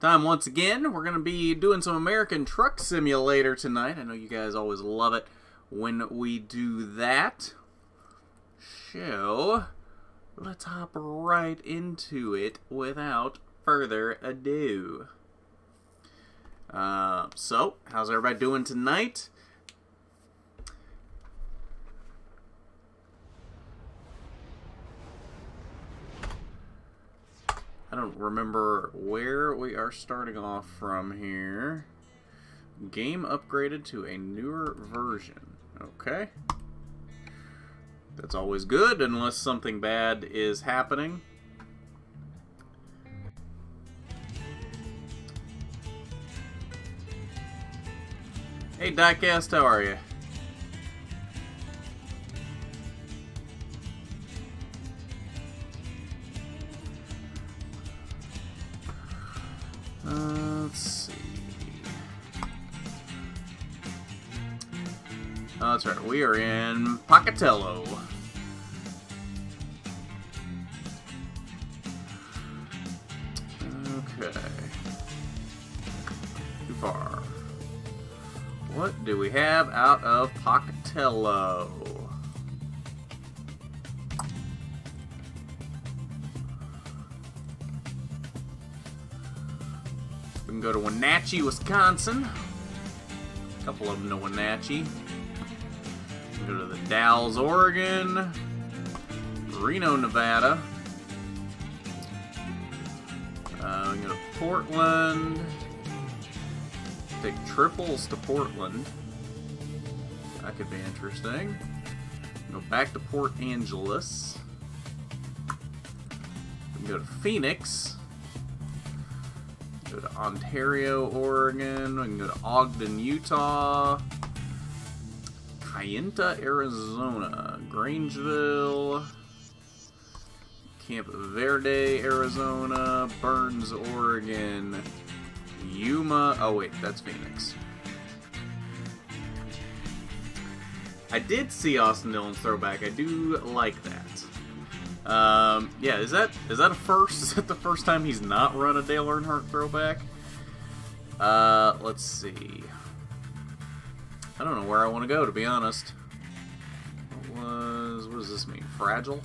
Time once again. We're going to be doing some American Truck Simulator tonight. I know you guys always love it when we do that. So, let's hop right into it without further ado. So, how's everybody doing tonight? I don't remember where we are starting off from here. Game upgraded to a newer version. Okay. That's always good unless something bad is happening. Hey Diecast, how are you? Let's see. Oh, that's right. We are in Pocatello. Okay. Too far. What do we have out of Pocatello? We can go to Wenatchee, Wisconsin. A couple of them to Wenatchee. We can go to the Dalles, Oregon. Reno, Nevada. We can go to Portland. Take triples to Portland. That could be interesting. Go back to Port Angeles. We can go to Phoenix. Go to Ontario, Oregon. We can go to Ogden, Utah. Kayenta, Arizona. Grangeville. Camp Verde, Arizona. Burns, Oregon. Yuma. Oh, wait, that's Phoenix. I did see Austin Dillon's throwback. I do like that. Yeah, is that a first? Is that the first time he's not run a Dale Earnhardt throwback? Let's see. I don't know where I want to go, to be honest. What does this mean? Fragile?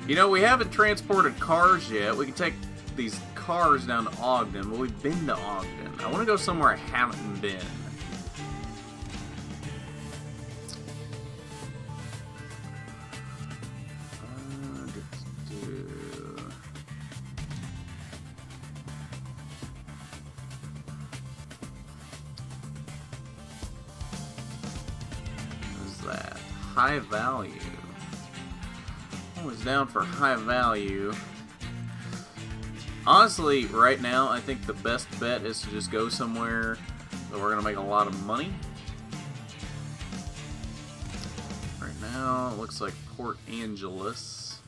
You know, we haven't transported cars yet. We can take these cars down to Ogden, but we've been to Ogden. I want to go somewhere I haven't been. What is that? High value. Always down for high value. Honestly, right now, I think the best bet is to just go somewhere that we're going to make a lot of money. Right now, it looks like Port Angeles.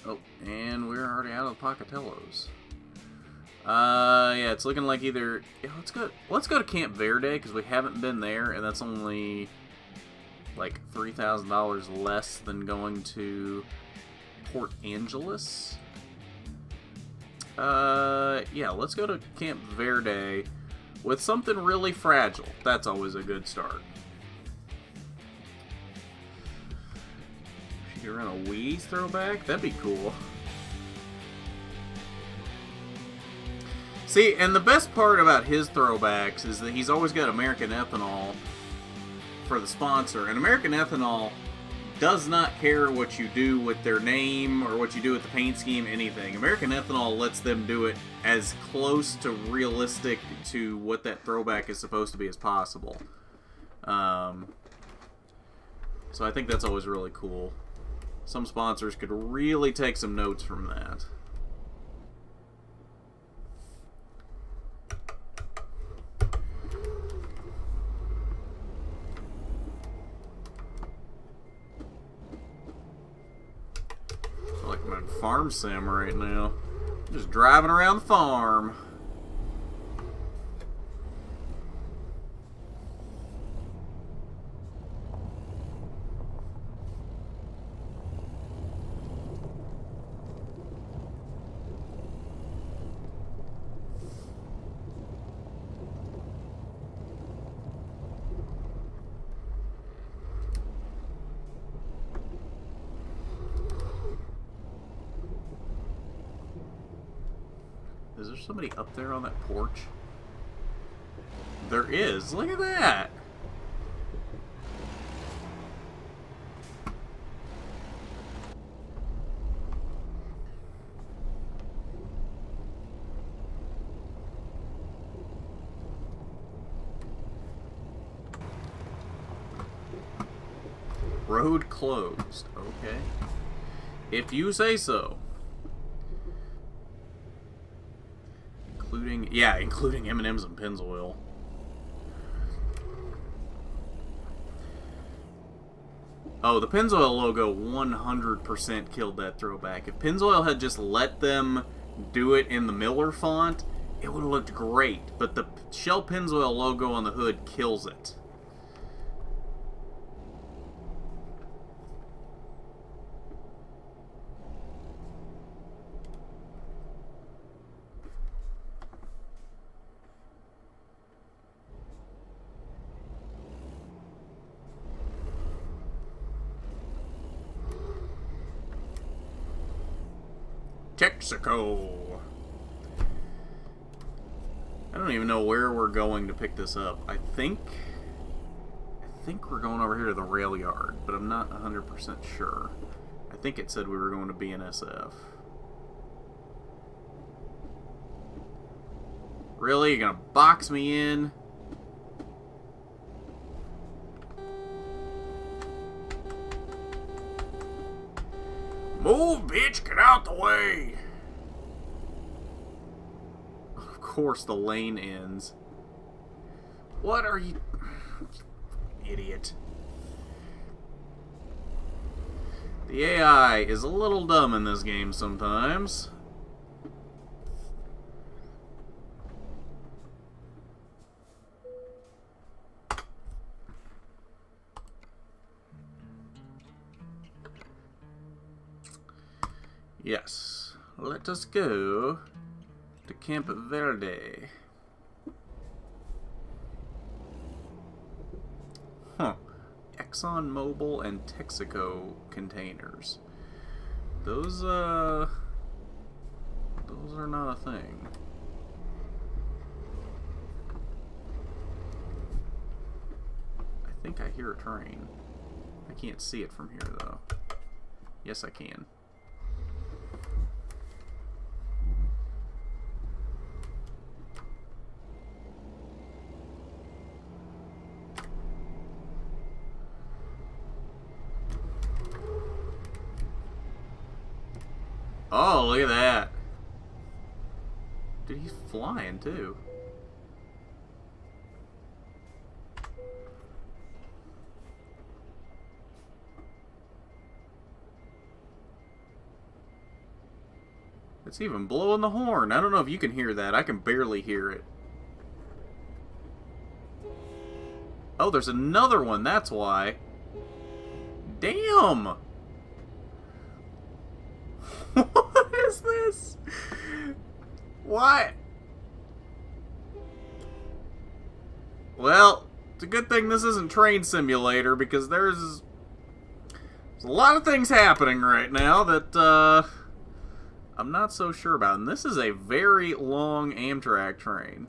Oh, and we're already out of Pocatello's. Yeah, it's looking like either... Yeah, let's go to Camp Verde, because we haven't been there, and that's only like $3,000 less than going to Port Angeles. Yeah, let's go to Camp Verde with something really fragile. That's always a good start. If you could run a Wheeze throwback, that'd be cool. See, and the best part about his throwbacks is that he's always got American Ethanol for the sponsor. And American Ethanol does not care what you do with their name or what you do with the paint scheme, anything. American Ethanol lets them do it as close to realistic to what that throwback is supposed to be as possible. So I think that's always really cool. Some sponsors could really take some notes from that. like I'm in farm sim right now. Just driving around the farm. Is there somebody up there on that porch? There is. Look at that. Road closed. Okay. If you say so. Including M&M's and Pennzoil. Oh, the Pennzoil logo 100% killed that throwback. If Pennzoil had just let them do it in the Miller font, it would have looked great. But the Shell Pennzoil logo on the hood kills it. Texaco. I don't even know where we're going to pick this up. I think we're going over here to the rail yard, but I'm not 100% sure. I think it said we were going to BNSF. Really? You're gonna box me in? Move, bitch! Get out the way! Of course the lane ends. What are you... Idiot. The AI is a little dumb in this game sometimes. Yes, let us go to Camp Verde. Huh. ExxonMobil and Texaco containers. Those are not a thing. I think I hear a train. I can't see it from here, though. Yes, I can. Oh, look at that. Dude, he's flying, too. It's even blowing the horn. I don't know if you can hear that. I can barely hear it. Oh, there's another one. That's why. Damn! What is this? What? Well, it's a good thing this isn't Train Simulator, because there's a lot of things happening right now that I'm not so sure about. And this is a very long Amtrak train.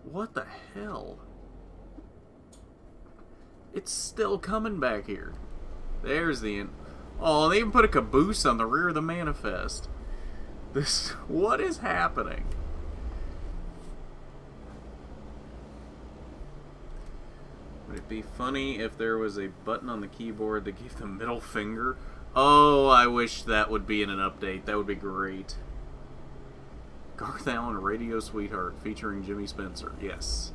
What the hell? It's still coming back here. There's the end. Oh, they even put a caboose on the rear of the manifest. What is happening? Would it be funny if there was a button on the keyboard that gave the middle finger? Oh, I wish that would be in an update. That would be great. Garth Allen, Radio Sweetheart, featuring Jimmy Spencer. Yes.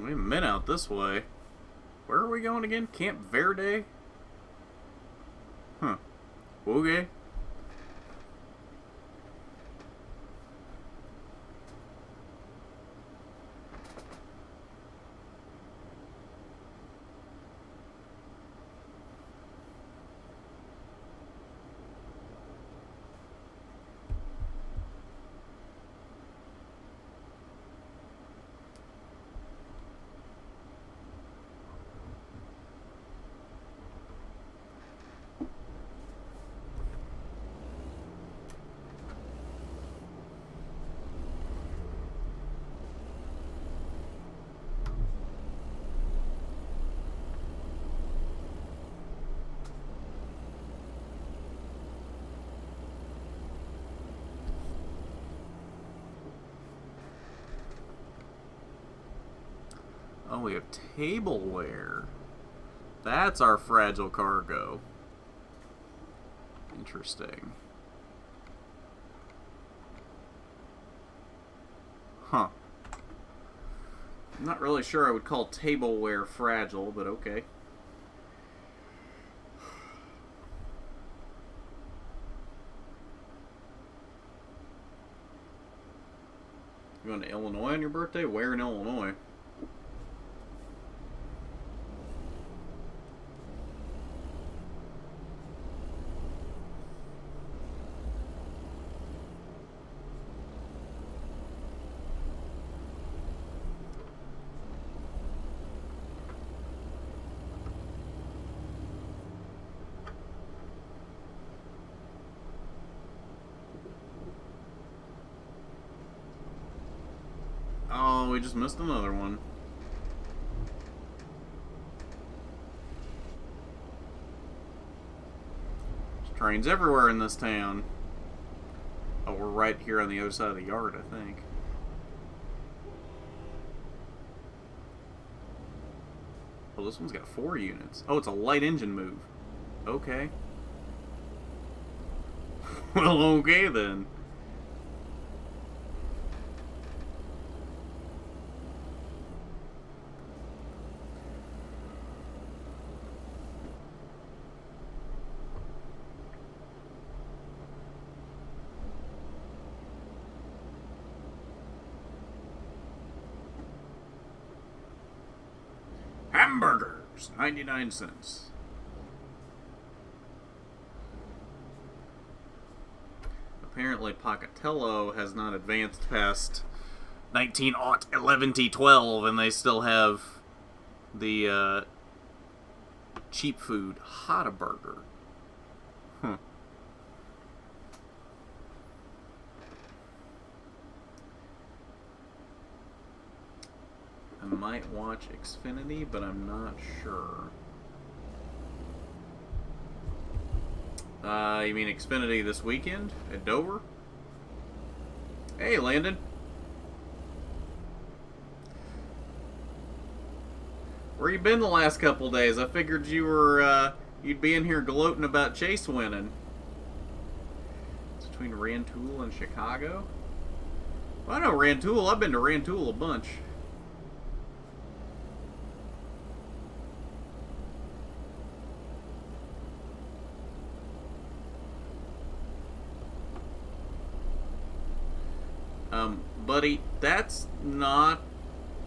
We haven't been out this way. Where are we going again? Camp Verde? Huh. Okay. Oh, we have tableware. That's our fragile cargo. Interesting. Huh. I'm not really sure I would call tableware fragile, but okay. You going to Illinois on your birthday? Where in Illinois? Oh, we just missed another one. There's trains everywhere in this town. Oh, we're right here on the other side of the yard, I think. Oh, this one's got 4 units. Oh, it's a light engine move. Okay. Well, okay then. Hamburgers, 99 cents. Apparently Pocatello has not advanced past 1911-12, and they still have the cheap food Hot-a-Burger. Huh. I might watch Xfinity, but I'm not sure. You mean Xfinity this weekend at Dover? Hey, Landon. Where you been the last couple days? I figured you were, you'd be in here gloating about Chase winning. It's between Rantoul and Chicago? Well, I know Rantoul. I've been to Rantoul a bunch. Buddy, that's not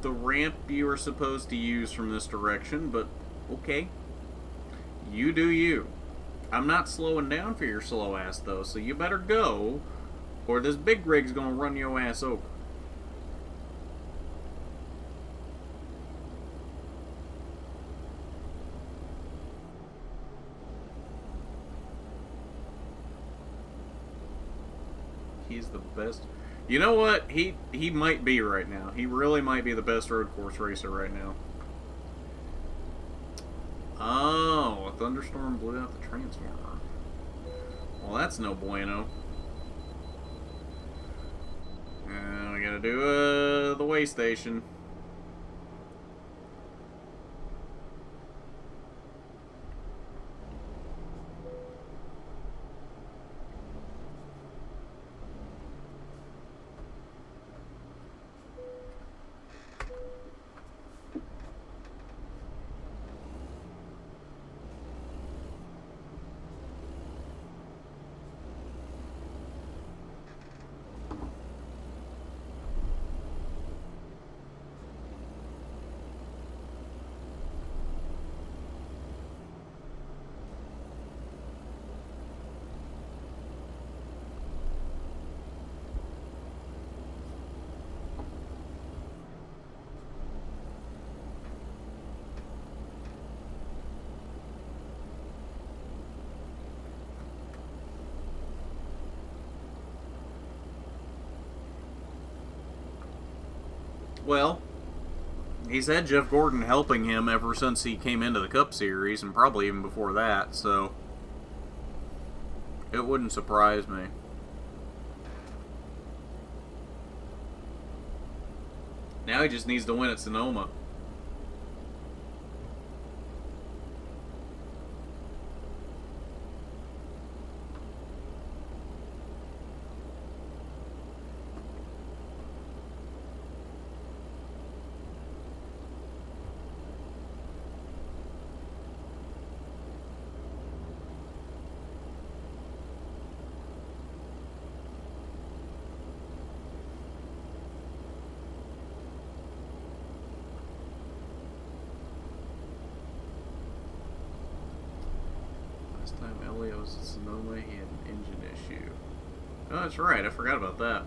the ramp you were supposed to use from this direction, but okay. You do you. I'm not slowing down for your slow ass, though, so you better go, or this big rig's gonna run your ass over. He's the best. You know what? He might be right now. He really might be the best road course racer right now. Oh, a thunderstorm blew out the transformer. Well, that's no bueno. We gotta do the way station. Well, he's had Jeff Gordon helping him ever since he came into the Cup Series, and probably even before that, so it wouldn't surprise me. Now he just needs to win at Sonoma. Last time Elliott was at Sonoma, he had an engine issue. Oh, that's right. I forgot about that.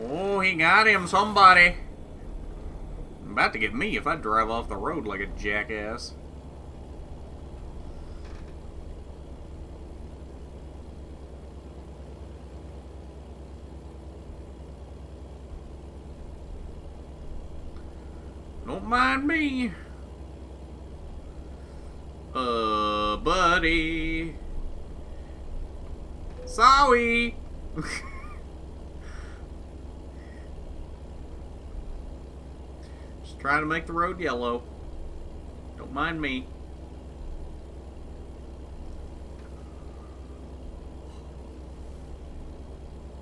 Oh, he got him, somebody. About to get me if I drive off the road like a jackass. Don't mind me. Buddy. Sorry. Just trying to make the road yellow. Don't mind me.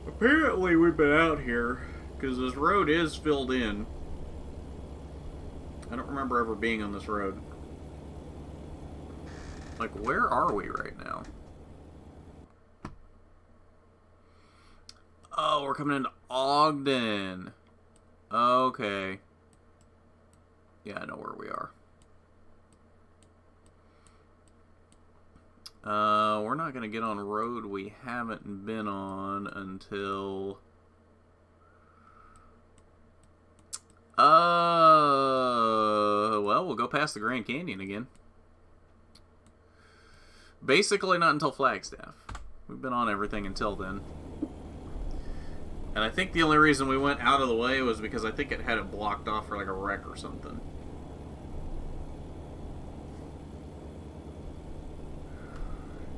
Apparently we've been out here because this road is filled in. I don't remember ever being on this road. Like, where are we right now? Oh, we're coming into Ogden. Okay. Yeah, I know where we are. We're not going to get on a road we haven't been on until... well, we'll go past the Grand Canyon again. Basically not until Flagstaff. We've been on everything until then. And I think the only reason we went out of the way was because I think it had it blocked off for like a wreck or something.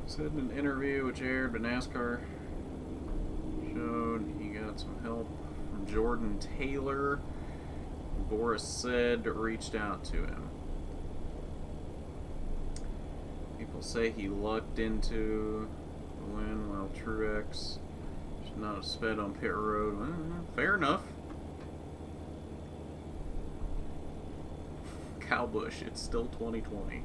Said in an interview with Jared, but NASCAR showed he got some help from Jordan Taylor. Boris said reached out to him. People say he lucked into the win while Truex should not have sped on pit road. Well, fair enough. Kyle Busch, it's still 2020.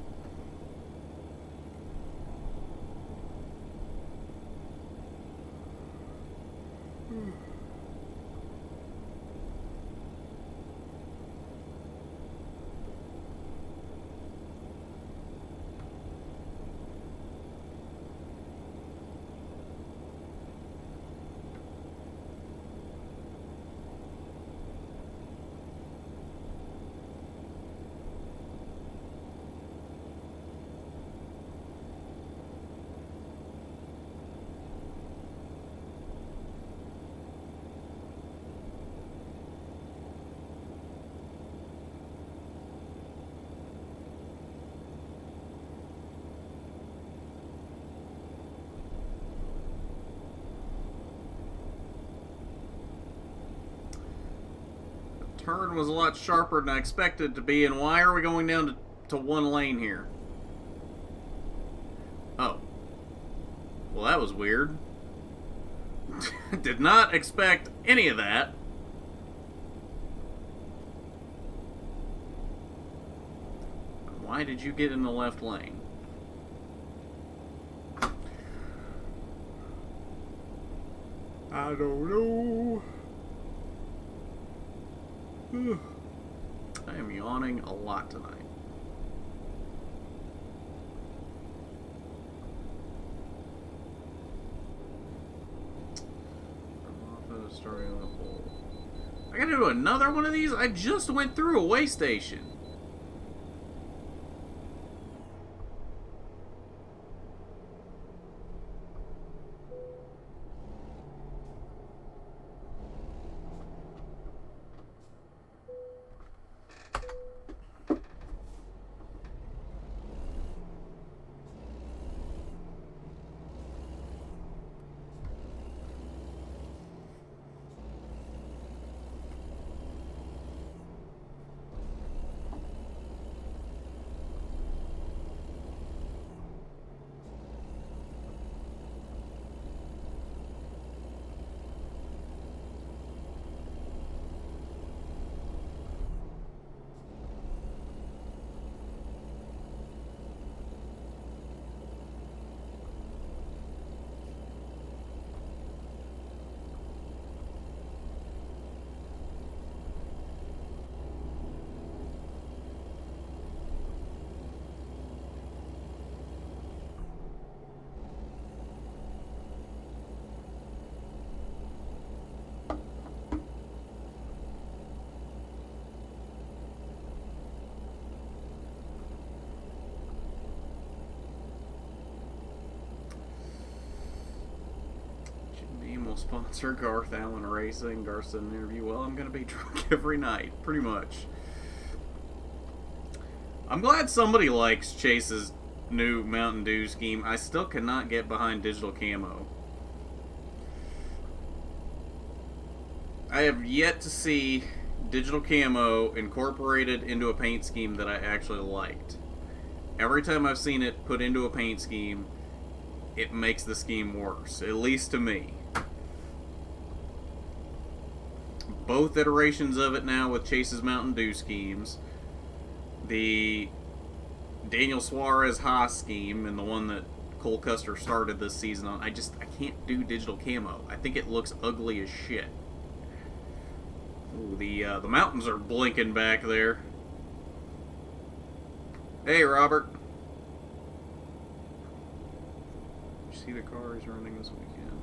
Turn was a lot sharper than I expected it to be, and why are we going down to one lane here? Oh. Well, that was weird. Did not expect any of that. Why did you get in the left lane? I don't know. I am yawning a lot tonight. Starting on the pole. I gotta do another one of these? I just went through a way station. sponsor, Garth Allen Racing. Garth said in an interview, well, I'm going to be drunk every night, pretty much. I'm glad somebody likes Chase's new Mountain Dew scheme. I still cannot get behind digital camo. I have yet to see digital camo incorporated into a paint scheme that I actually liked. Every time I've seen it put into a paint scheme, it makes the scheme worse, at least to me. Both iterations of it now with Chase's Mountain Dew schemes. The Daniel Suarez Haas scheme and the one that Cole Custer started this season on, I can't do digital camo. I think it looks ugly as shit. Ooh, the mountains are blinking back there. Hey, Robert. Did you see the cars running this weekend?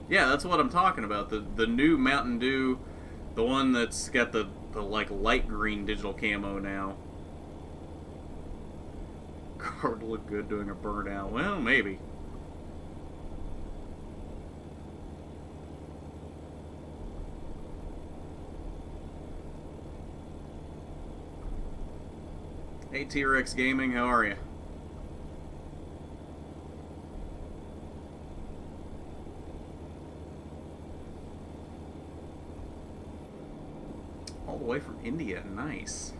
Yeah, that's what I'm talking about. The new Mountain Dew, the one that's got the like light green digital camo now. Car would look good doing a burnout. Well, maybe. Hey, T-Rex Gaming, how are you? All the way from India, nice.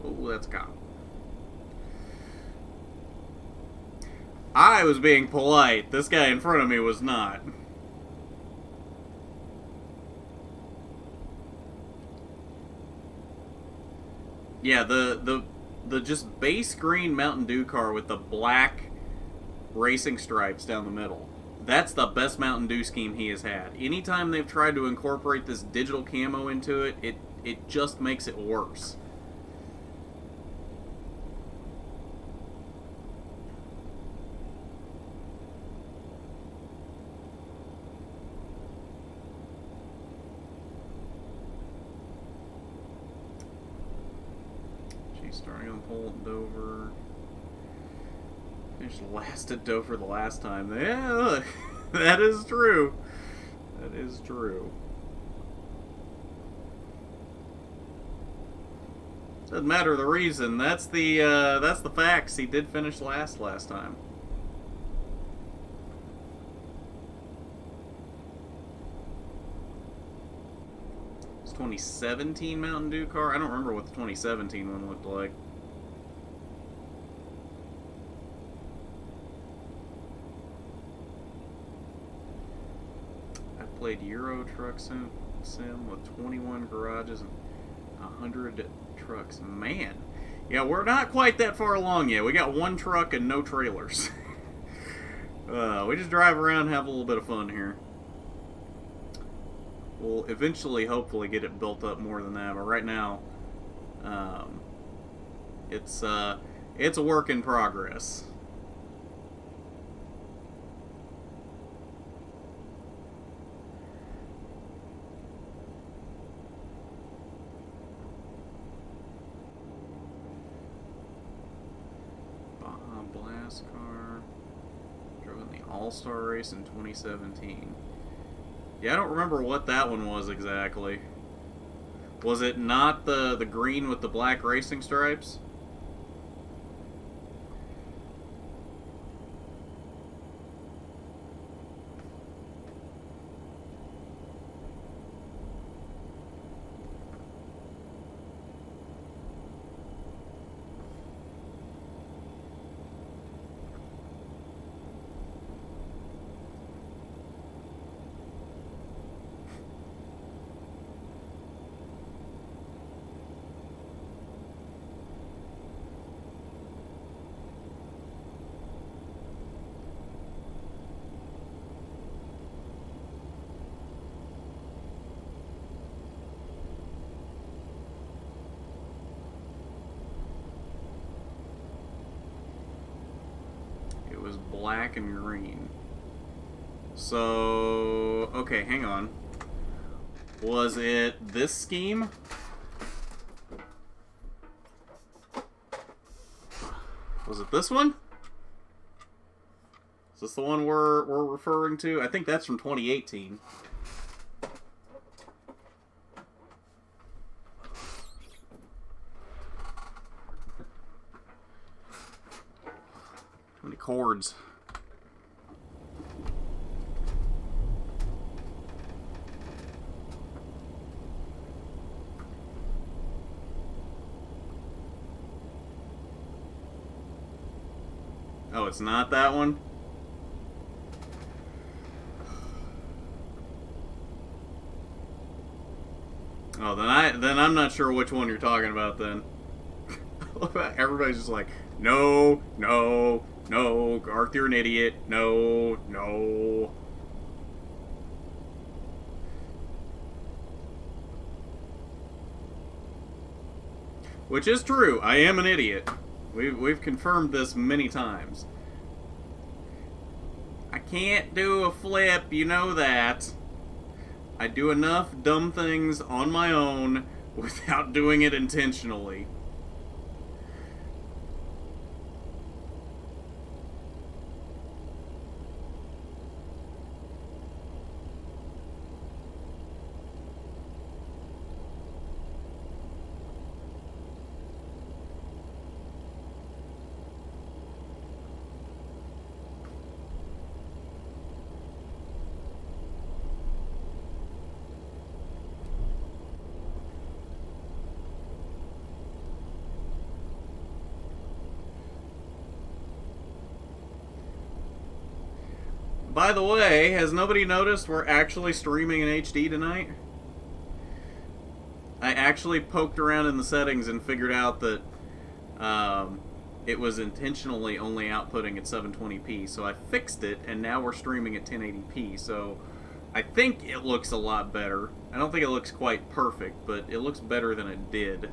Oh, that's a cop. I was being polite. This guy in front of me was not. Yeah, the just base green Mountain Dew car with the black racing stripes down the middle. That's the best Mountain Dew scheme he has had. Anytime they've tried to incorporate this digital camo into it, it just makes it worse. Starting on pole at Dover. Finished last at Dover the last time. Yeah, look, that is true. That is true. Doesn't matter the reason. That's the facts. He did finish last time. It's 2017 Mountain Dew car. I don't remember what the 2017 one looked like. I played Euro Truck Sim with 21 garages and 100 trucks. Man. Yeah, we're not quite that far along yet. We got one truck and no trailers. We just drive around and have a little bit of fun here. We'll eventually, hopefully, get it built up more than that. But right now, it's a work in progress. Blast car. Drove in the All-Star race in 2017. Yeah, I don't remember what that one was exactly. Was it not the green with the black racing stripes? It was black and green. So, okay, hang on. Was it this scheme? Was it this one? Is this the one we're referring to? I think that's from 2018. How many chords? Oh, it's not that one? Oh, then I'm not sure which one you're talking about then. Everybody's just like, no, no, no, Garth, you're an idiot. No, no. Which is true. I am an idiot. We've confirmed this many times. I can't do a flip, you know that. I do enough dumb things on my own without doing it intentionally. By the way, has nobody noticed we're actually streaming in HD tonight? I actually poked around in the settings and figured out that it was intentionally only outputting at 720p, so I fixed it, and now we're streaming at 1080p, so I think it looks a lot better. I don't think it looks quite perfect, but it looks better than it did.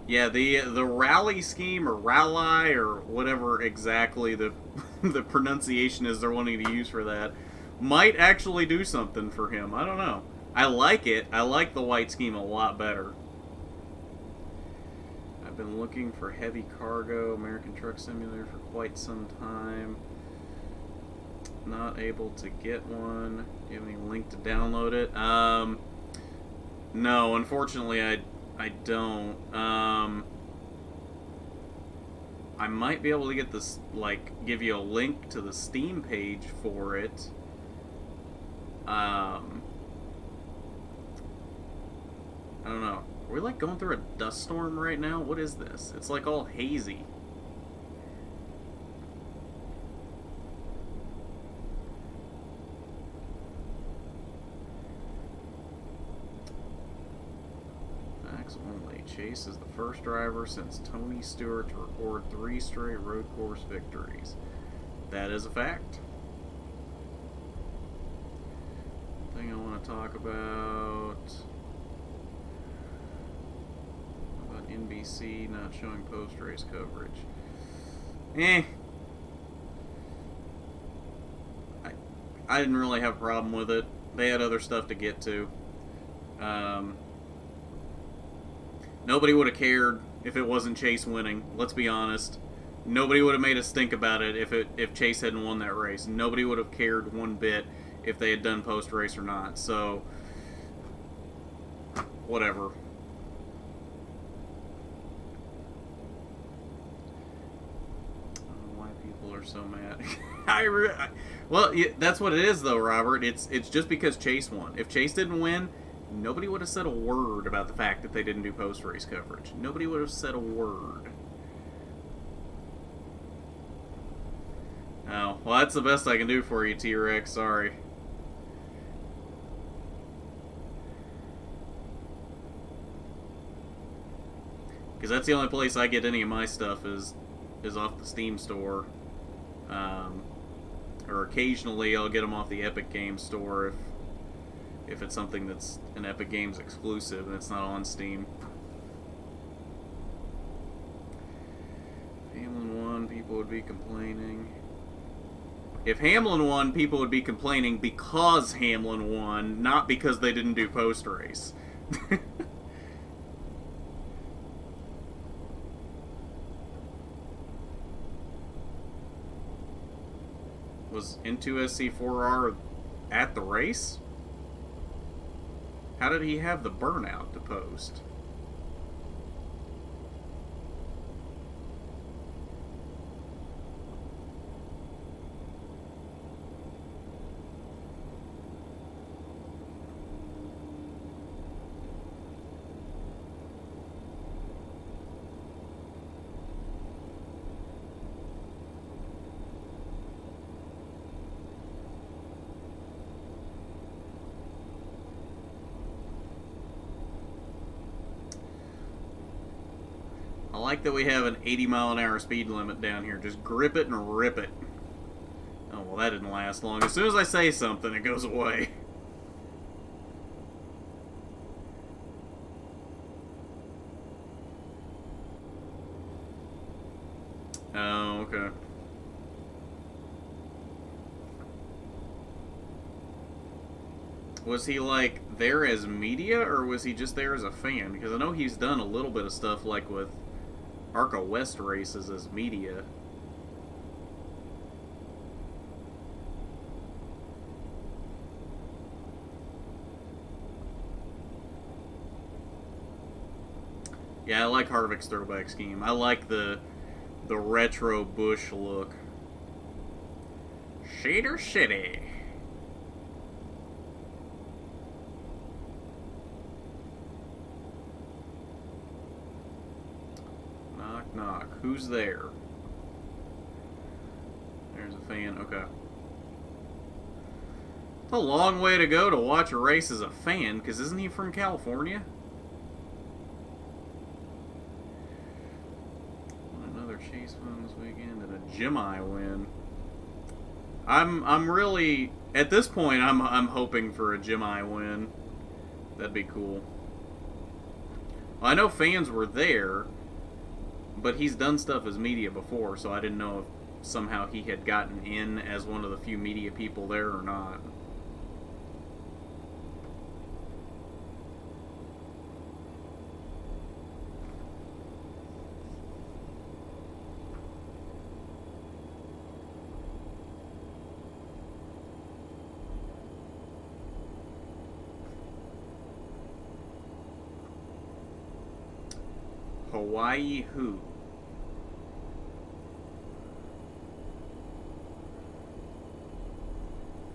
Yeah, the rally scheme, or rally, or whatever exactly the the pronunciation is they're wanting to use for that, might actually do something for him. I don't know. I like it. I like the white scheme a lot better. I've been looking for heavy cargo American Truck Simulator for quite some time. Not able to get one. Do you have any link to download it? No, unfortunately I don't. I might be able to get this, like, give you a link to the Steam page for it. I don't know. Are we, like, going through a dust storm right now? What is this? It's, like, all hazy. Only. Chase is the first driver since Tony Stewart to record 3 straight road course victories. That is a fact. Thing I want to talk about NBC not showing post-race coverage. I didn't really have a problem with it. They had other stuff to get to. Nobody would have cared if it wasn't Chase winning. Let's be honest. Nobody would have made us think about it if Chase hadn't won that race. Nobody would have cared one bit if they had done post-race or not. So, whatever. I don't know why people are so mad. Well, that's what it is, though, Robert. It's just because Chase won. If Chase didn't win, nobody would have said a word about the fact that they didn't do post-race coverage. Nobody would have said a word. Oh, well, that's the best I can do for you, T-Rex. Sorry. Because that's the only place I get any of my stuff is off the Steam store. Or occasionally I'll get them off the Epic Games store if it's something that's an Epic Games exclusive and it's not on Steam. would be complaining. If Hamlin won, people would be complaining because Hamlin won, not because they didn't do post-race. Was N2SC4R at the race? How did he have the burnout to post? I like that we have an 80-mile-an-hour speed limit down here. Just grip it and rip it. Oh, well, that didn't last long. As soon as I say something, it goes away. Oh, okay. Was he, like, there as media, or was he just there as a fan? Because I know he's done a little bit of stuff, like, with Arca West races as media. Yeah, I like Harvick's throwback scheme. I like the retro Bush look. Shader City. Knock, knock. Who's there? There's a fan. Okay. It's a long way to go to watch a race as a fan, because isn't he from California? Another Chase win this weekend and a Jimmy win. I'm really, at this point, I'm hoping for a Jimmy win. That'd be cool. Well, I know fans were there, but he's done stuff as media before, so I didn't know if somehow he had gotten in as one of the few media people there or not. Hawaii who?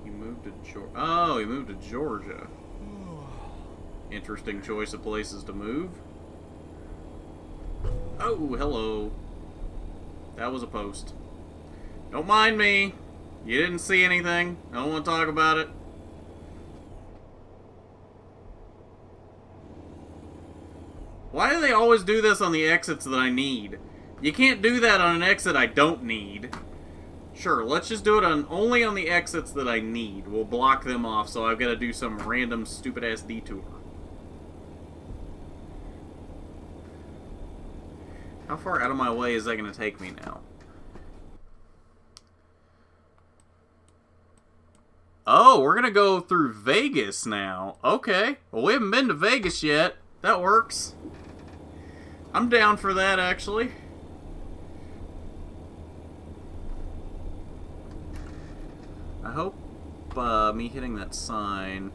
He moved to Georgia. Oh, he moved to Georgia. Interesting choice of places to move. Oh, hello. That was a post. Don't mind me. You didn't see anything. I don't want to talk about it. Why do they always do this on the exits that I need? You can't do that on an exit I don't need. Sure, let's just do it only on the exits that I need. We'll block them off, so I've got to do some random stupid-ass detour. How far out of my way is that going to take me now? Oh, we're going to go through Vegas now. Okay. Well, we haven't been to Vegas yet. That works. I'm down for that, actually. I hope me hitting that sign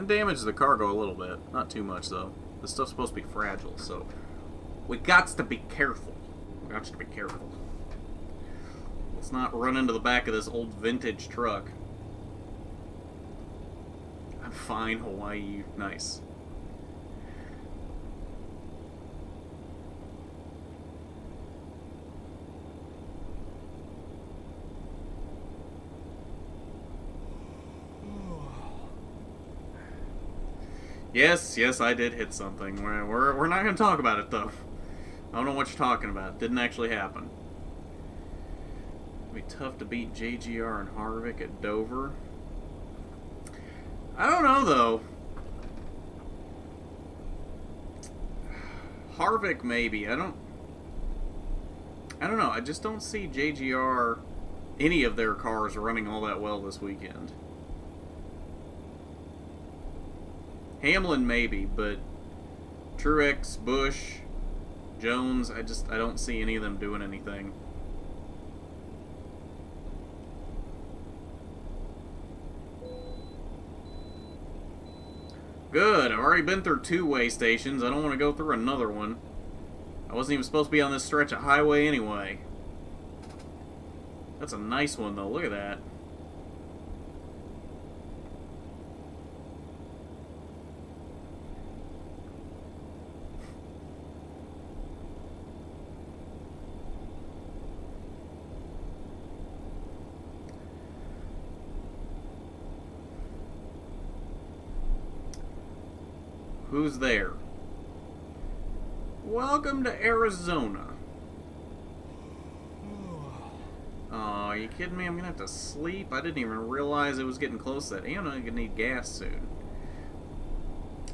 damaged the cargo a little bit. Not too much, though. This stuff's supposed to be fragile, so we gots to be careful. We gots to be careful. Let's not run into the back of this old vintage truck. I'm fine, Hawaii. Nice. Yes, I did hit something. We're not going to talk about it, though. I don't know what you're talking about. It didn't actually happen. It'd be tough to beat JGR and Harvick at Dover. I don't know, though. Harvick, maybe. I I don't know. I just don't see JGR, any of their cars running all that well this weekend. Hamlin maybe, but Truex, Busch, Jones, I don't see any of them doing anything. Good. I've already been through 2 way stations. I don't want to go through another one. I wasn't even supposed to be on this stretch of highway anyway. That's a nice one, though. Look at that. Who's there? Welcome to Arizona. Oh, are you kidding me? I'm gonna have to sleep? I didn't even realize it was getting close to that. And I'm gonna need gas soon.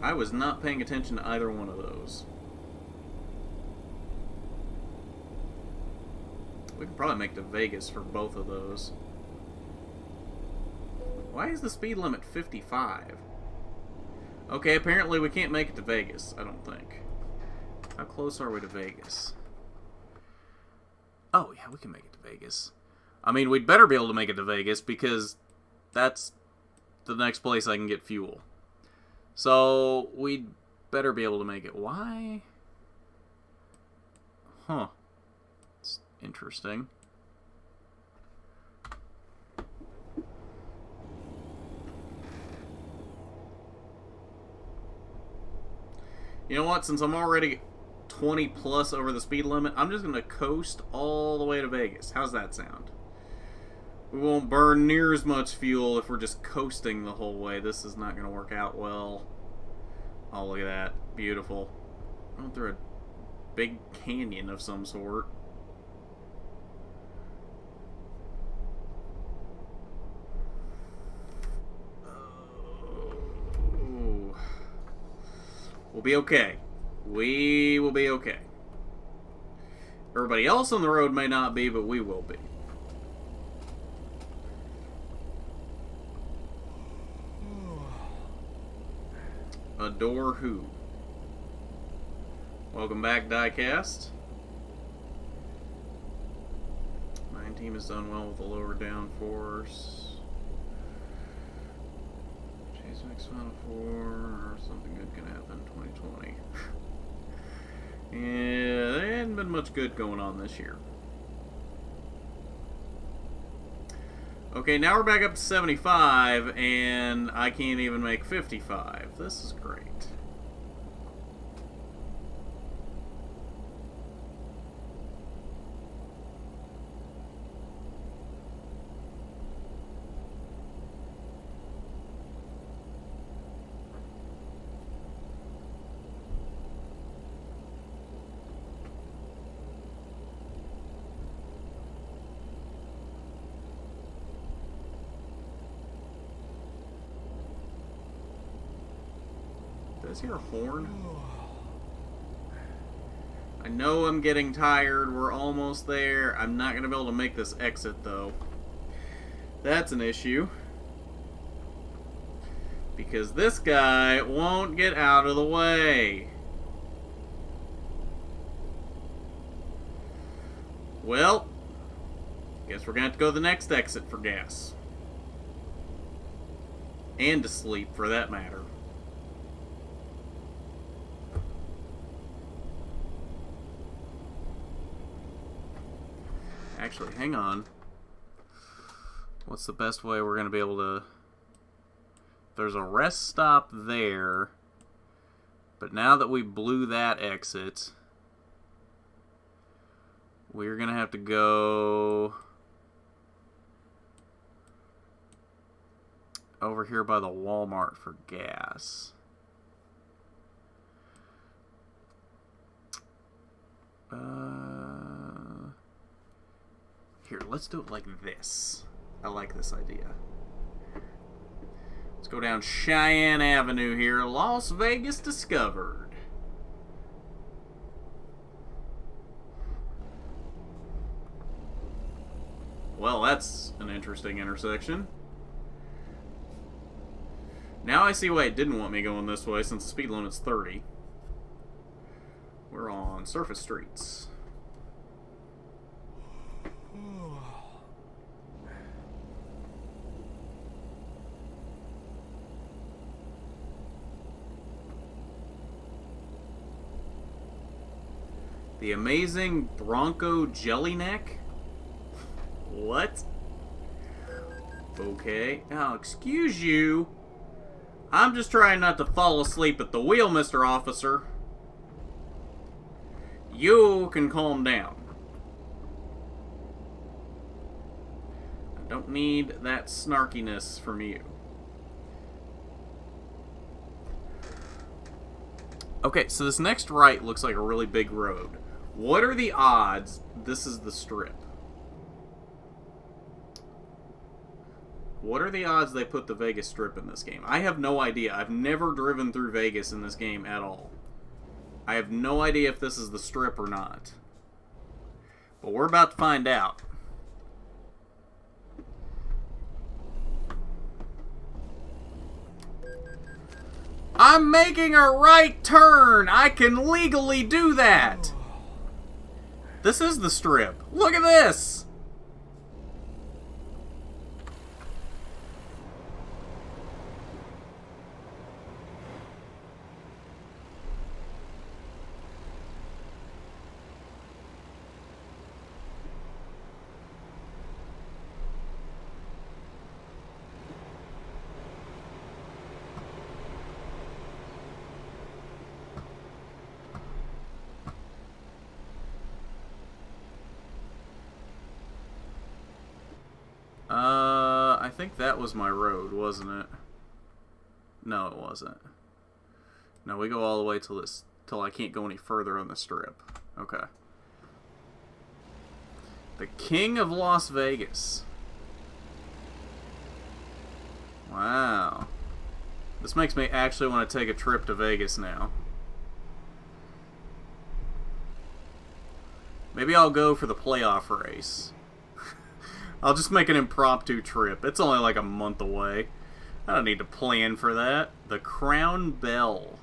I was not paying attention to either one of those. We can probably make to Vegas for both of those. Why is the speed limit 55? Okay, apparently we can't make it to Vegas, I don't think. How close are we to Vegas? Oh, yeah, we can make it to Vegas. I mean, we'd better be able to make it to Vegas because that's the next place I can get fuel. So, we'd better be able to make it. Why? Huh. It's interesting. You know what? Since I'm already 20 plus over the speed limit, I'm just going to coast all the way to Vegas. How's that sound? We won't burn near as much fuel if we're just coasting the whole way. This is not going to work out well. Oh, look at that. Beautiful. Going through a big canyon of some sort. We'll be okay. We will be okay. Everybody else on the road may not be, but we will be. Adore who? Welcome back, Diecast. My team has done well with a lower downforce. Chase makes Final Four, or something good can happen in 2020. Yeah, there hadn't been much good going on this year. Okay, now we're back up to 75, and I can't even make 55. This is great. Is here a horn? I know I'm getting tired. We're almost there. I'm not going to be able to make this exit, though. That's an issue. Because this guy won't get out of the way. Well, guess we're going to have to go to the next exit for gas. And to sleep, for that matter. Actually, hang on. What's the best way we're going to be able to... There's a rest stop there. But now that we blew that exit, we're going to have to go over here by the Walmart for gas. Here, let's do it like this. I like this idea. Let's go down Cheyenne Avenue here. Las Vegas discovered. Well, that's an interesting intersection. Now I see why it didn't want me going this way, since the speed limit's 30. We're on surface streets. The amazing Bronco Jellyneck? What? Okay. Now, excuse you. I'm just trying not to fall asleep at the wheel, Mr. Officer. You can calm down. I don't need that snarkiness from you. Okay, so this next right looks like a really big road. What are the odds this is the Strip? What are the odds they put the Vegas Strip in this game? I have no idea. I've never driven through Vegas in this game at all. I have no idea if this is the Strip or not. But we're about to find out. I'm making a right turn! I can legally do that! This is the Strip. Look at this! I think that was my road, wasn't it? No, it wasn't. No, we go all the way till I can't go any further on the Strip. Okay. The King of Las Vegas. Wow. This makes me actually want to take a trip to Vegas now. Maybe I'll go for the playoff race. I'll just make an impromptu trip. It's only like a month away. I don't need to plan for that. The Crown Bell.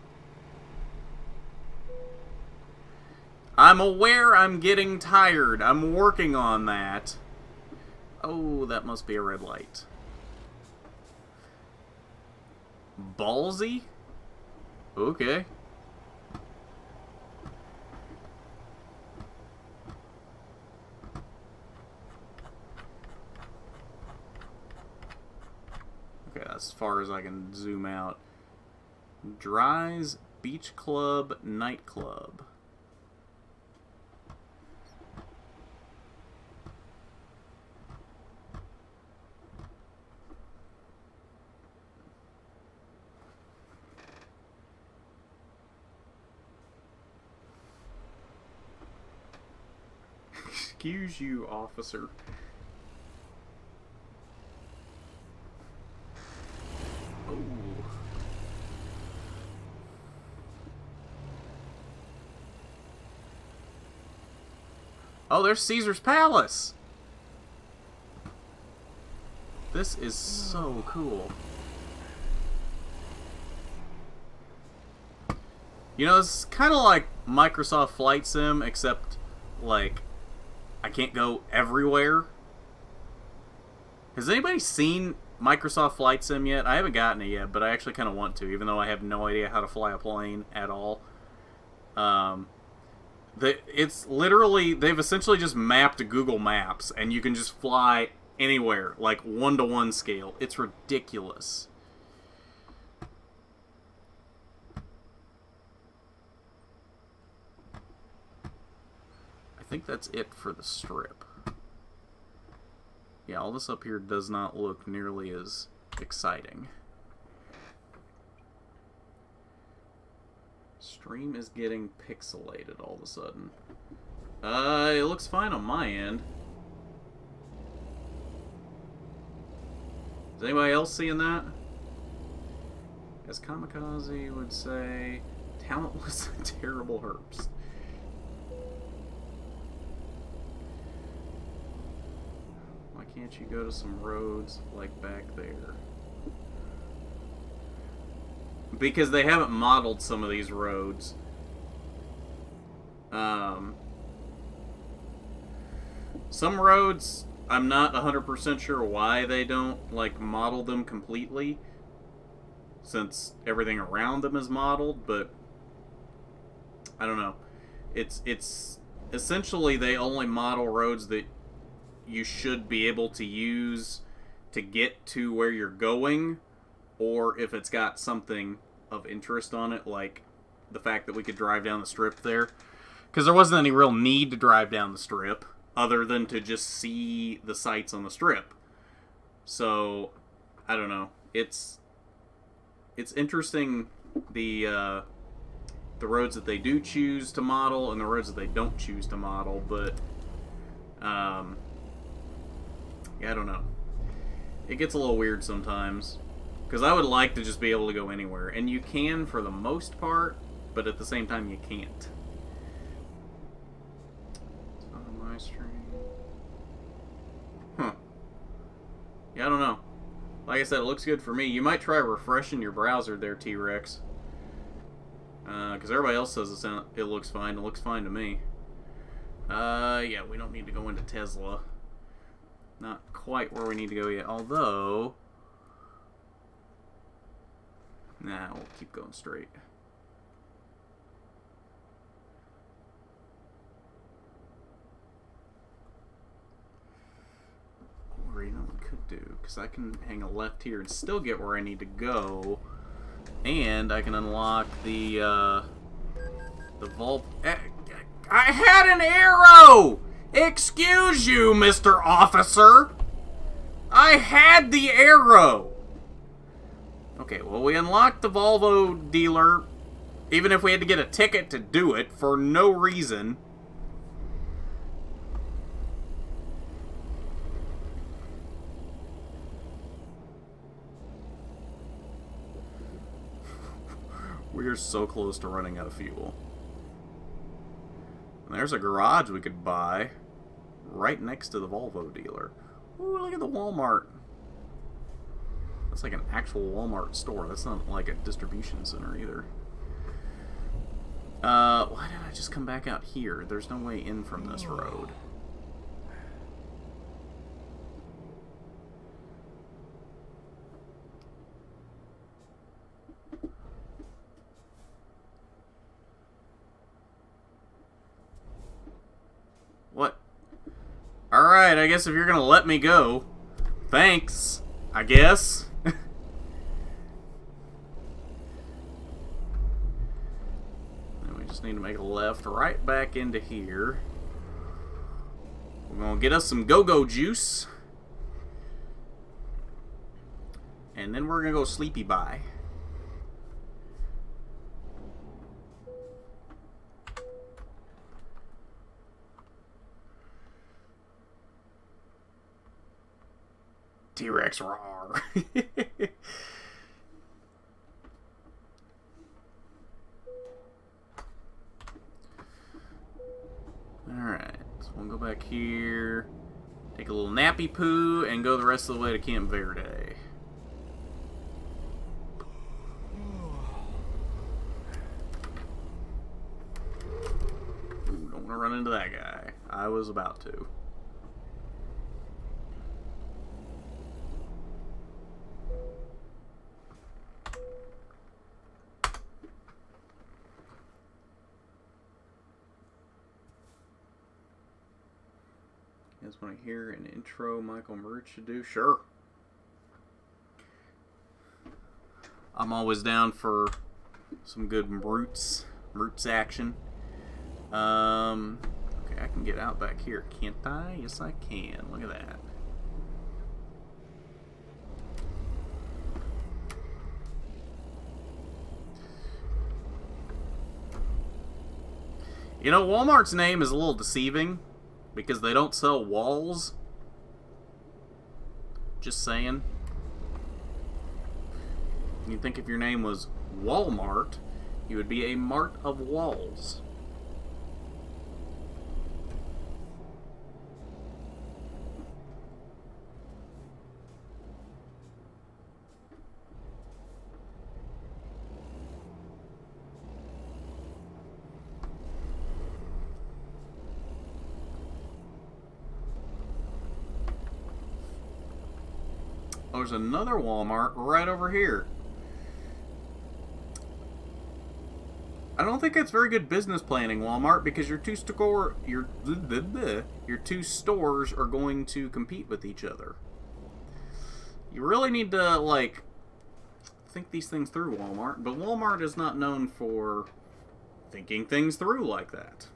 I'm aware I'm getting tired. I'm working on that. Oh, that must be a red light. Ballsy? Okay. Okay, that's as far as I can zoom out. Dry's Beach Club Nightclub. Excuse you, officer. Oh. Oh, there's Caesar's Palace. This is so cool. You know, it's kind of like Microsoft Flight Sim, except, like, I can't go everywhere. Has anybody seen Microsoft Flight Sim yet? I haven't gotten it yet, but I actually kind of want to, even though I have no idea how to fly a plane at all. It's literally, they've essentially just mapped Google Maps, and you can just fly anywhere, like 1-to-1 scale. It's ridiculous. I think that's it for the Strip. Yeah, all this up here does not look nearly as exciting. Stream is getting pixelated all of a sudden. It looks fine on my end. Is anybody else seeing that? As Kamikaze would say, talentless and terrible herps. can't you go to some roads like back there? Because they haven't modeled some of these roads. Some roads, I'm not 100% sure why they don't, like, model them completely, since everything around them is modeled, but I don't know. It's essentially they only model roads that you should be able to use to get to where you're going, or if it's got something of interest on it, like the fact that we could drive down the strip there. Because there wasn't any real need to drive down the strip, other than to just see the sights on the strip. So, I don't know. It's interesting, the roads that they do choose to model and the roads that they don't choose to model, but yeah, I don't know. It gets a little weird sometimes, because I would like to just be able to go anywhere, and you can for the most part, but at the same time you can't. It's not on my stream. Huh. Yeah, I don't know. Like I said, it looks good for me. You might try refreshing your browser there, T-Rex. Because everybody else says it looks fine. It looks fine to me. Yeah, we don't need to go into Tesla. Not quite where we need to go yet. Although... Nah, we'll keep going straight. Or you know what we could do? Because I can hang a left here and still get where I need to go. And I can unlock the vault. I had an arrow! Excuse you, Mr. Officer! I had the arrow! Okay, well, we unlocked the Volvo dealer, even if we had to get a ticket to do it, for no reason. We are so close to running out of fuel. And there's a garage we could buy right next to the Volvo dealer. Ooh, look at the Walmart. That's like an actual Walmart store. That's not like a distribution center either. Why did I just come back out here? There's no way in from this road. What? Alright, I guess if you're gonna let me go, thanks, I guess. Then we just need to make a left right back into here. We're gonna get us some go-go juice. And then we're gonna go sleepy bye. T-Rex roar. Alright, so we'll go back here, take a little nappy poo, and go the rest of the way to Camp Verde. Ooh, don't want to run into that guy. I was about to. You guys want to hear an intro Michael Merch should do? Sure. I'm always down for some good Roots action. Okay, I can get out back here, can't I? Yes, I can. Look at that. You know, Walmart's name is a little deceiving because they don't sell walls. Just saying. You'd think if your name was Walmart, you would be a mart of walls. there's another Walmart right over here. I don't think that's very good business planning, Walmart, because your two stores are going to compete with each other. You really need to, like, think these things through, Walmart. But Walmart is not known for thinking things through like that.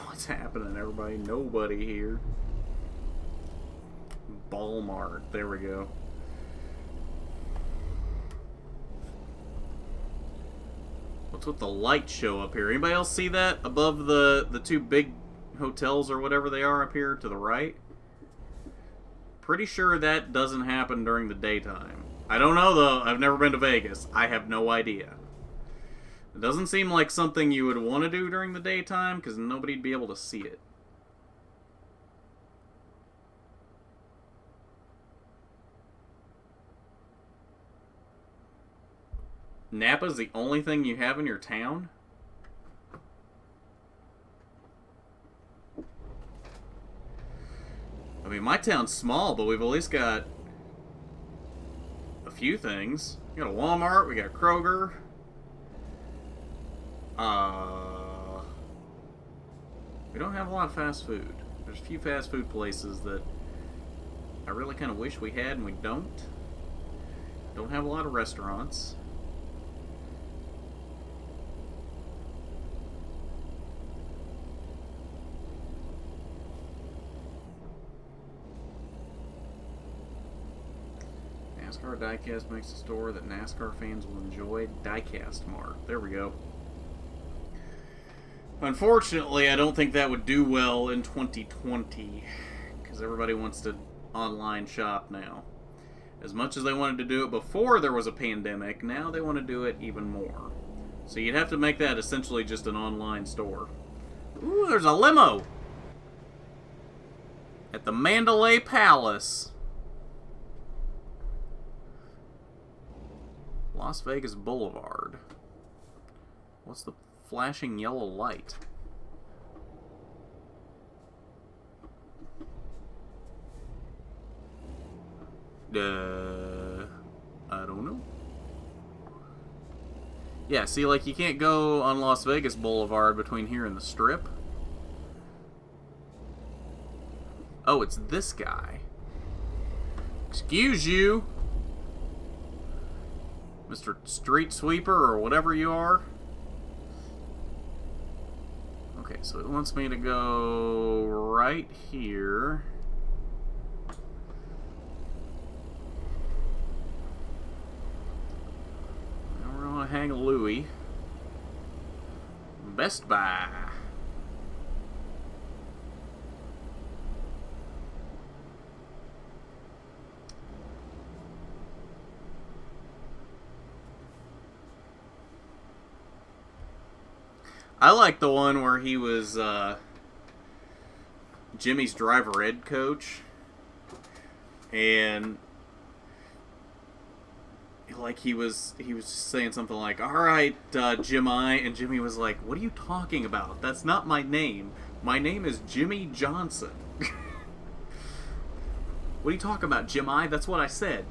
What's happening, everybody? Nobody here. Walmart. There we go. What's with the light show up here? Anybody else see that above the two big hotels or whatever they are up here to the right? Pretty sure that doesn't happen during the daytime. I don't know though. I've never been to Vegas. I have no idea. It doesn't seem like something you would want to do during the daytime because nobody'd be able to see it. Napa's the only thing you have in your town? I mean, my town's small, but we've at least got a few things. We got a Walmart, we got Kroger. We don't have a lot of fast food. There's a few fast food places that I really kind of wish we had, and we don't. Don't have a lot of restaurants. NASCAR Diecast makes a store that NASCAR fans will enjoy. Diecast Mart. There we go. Unfortunately, I don't think that would do well in 2020 because everybody wants to online shop now. As much as they wanted to do it before there was a pandemic, now they want to do it even more. So you'd have to make that essentially just an online store. Ooh, there's a limo! At the Mandalay Palace. Las Vegas Boulevard. What's the flashing yellow light? I don't know. Yeah, see, like, you can't go on Las Vegas Boulevard between here and the Strip. Oh, it's this guy. Excuse you, Mr. Street Sweeper, or whatever you are. Okay, so it wants me to go right here. Now we're gonna hang a Louie. Best Buy. I like the one where he was Jimmy's driver ed coach, and like he was just saying something like, "All right, Jimmy," and Jimmy was like, "What are you talking about? That's not my name. My name is Jimmy Johnson." What are you talking about, Jimmy? That's what I said.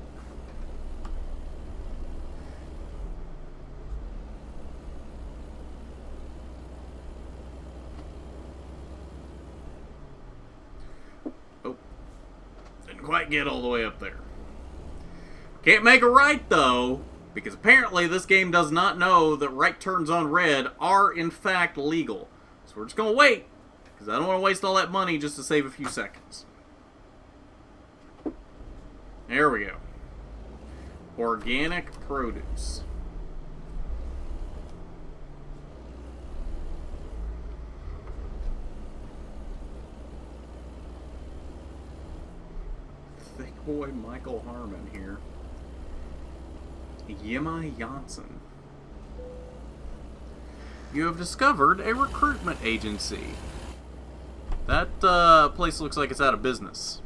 Quite get all the way up there. Can't make a right though, because apparently this game does not know that right turns on red are in fact legal. So we're just gonna wait, because I don't want to waste all that money just to save a few seconds. There we go. Organic produce. Boy, Michael Harmon here. Jimmy Johnson. You have discovered a recruitment agency. That place looks like it's out of business.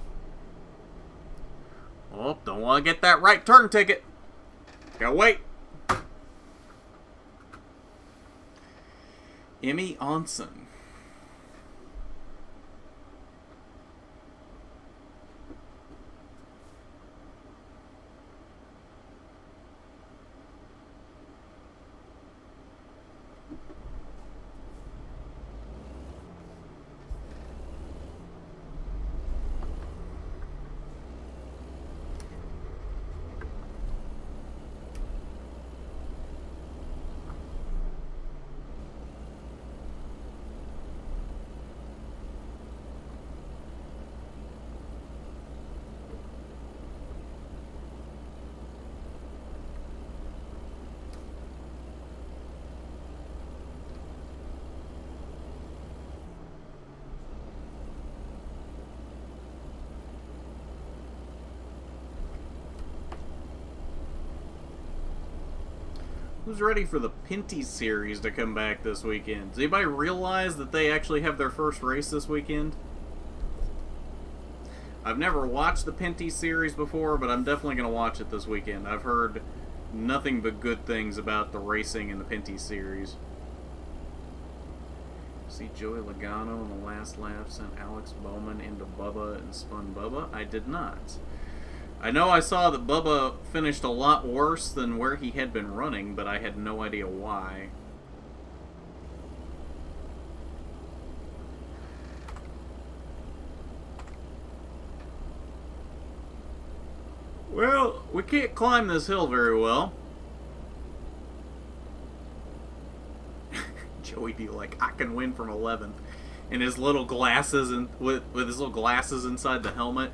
Oh, don't want to get that right turn ticket. Gotta wait. Emmy Onsen. Who's ready for the Pinty series to come back this weekend? Does anybody realize that they actually have their first race this weekend? I've never watched the Pinty series before, but I'm definitely going to watch it this weekend. I've heard nothing but good things about the racing in the Pinty series. See Joey Logano in the last lap sent Alex Bowman into Bubba and spun Bubba? I did not. I know I saw that Bubba finished a lot worse than where he had been running, but I had no idea why. Well, we can't climb this hill very well. Joey be like, I can win from 11th. And his little glasses, and with his little glasses inside the helmet.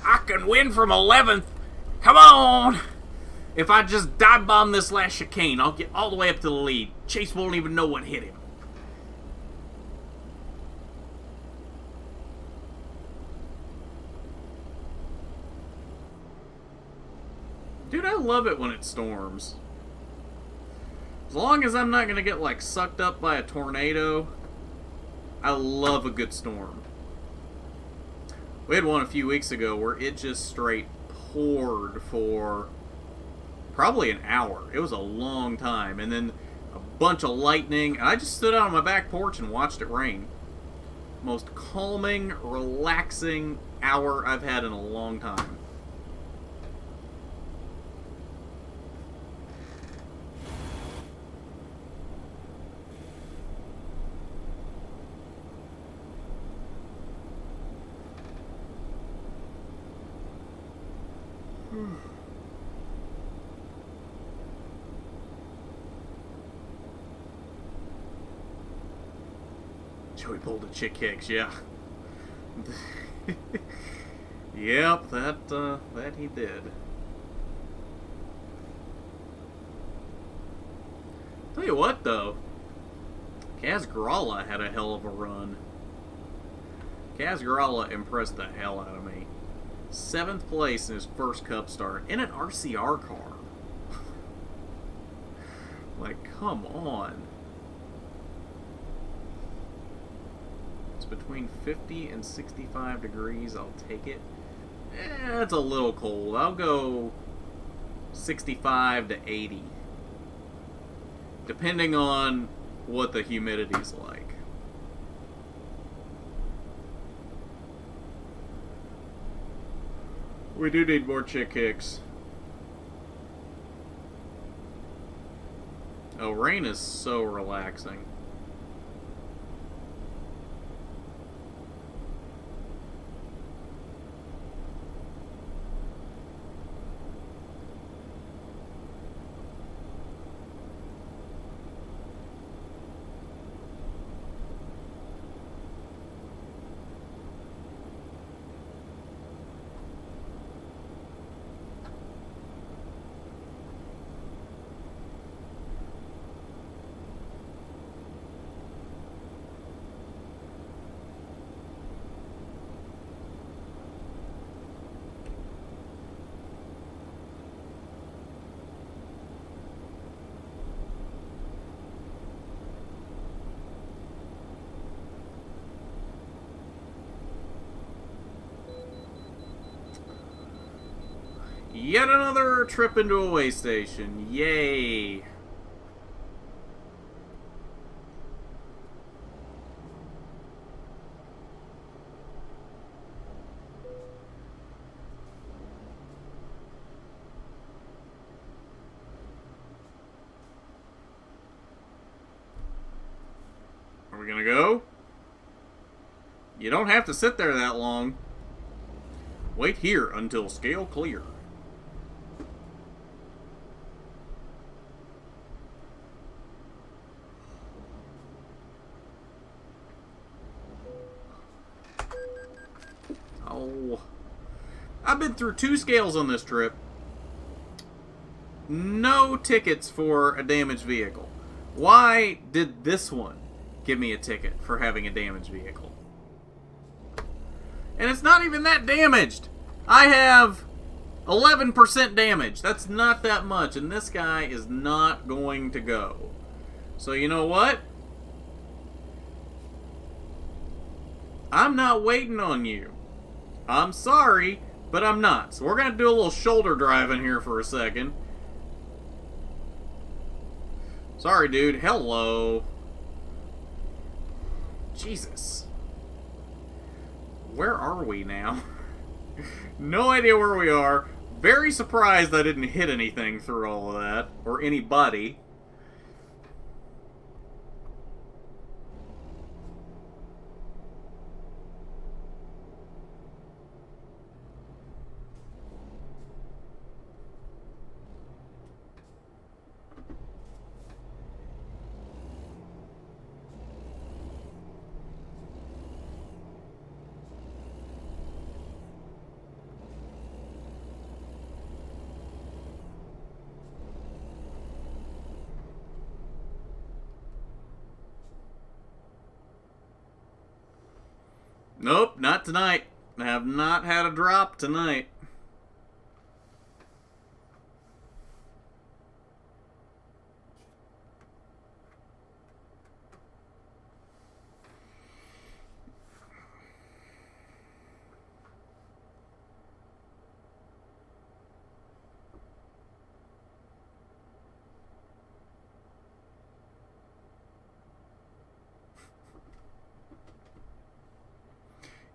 I can win from 11th. Come on. If I just dive bomb this last chicane, I'll get all the way up to the lead. Chase won't even know what hit him. Dude, I love it when it storms. As long as I'm not going to get, like, sucked up by a tornado, I love a good storm. We had one a few weeks ago where it just straight poured for probably an hour. It was a long time. And then a bunch of lightning. I just stood out on my back porch and watched it rain. Most calming, relaxing hour I've had in a long time. Joey pulled a chick Hicks, yeah. Yep, that he did. Tell you what, though, Kaz Gralla had a hell of a run. Kaz Gralla impressed the hell out of me. 7th place in his first Cup start in an RCR car. Like, come on. It's between 50 and 65 degrees. I'll take it. It's a little cold. I'll go 65 to 80. Depending on what the humidity's like. We do need more chick Hicks. Oh, rain is so relaxing. Yet another trip into a way station. Yay. Are we gonna go? You don't have to sit there that long. Wait here until scale clear. Oh. I've been through 2 scales on this trip. No tickets for a damaged vehicle. Why did this one give me a ticket for having a damaged vehicle? And it's not even that damaged. I have 11% damage. That's not that much. And this guy is not going to go. So you know what? I'm not waiting on you. I'm sorry, but I'm not. So we're going to do a little shoulder driving here for a second. Sorry, dude. Hello. Jesus. Where are we now? No idea where we are. Very surprised I didn't hit anything through all of that. Or anybody. Nope, not tonight. I have not had a drop tonight.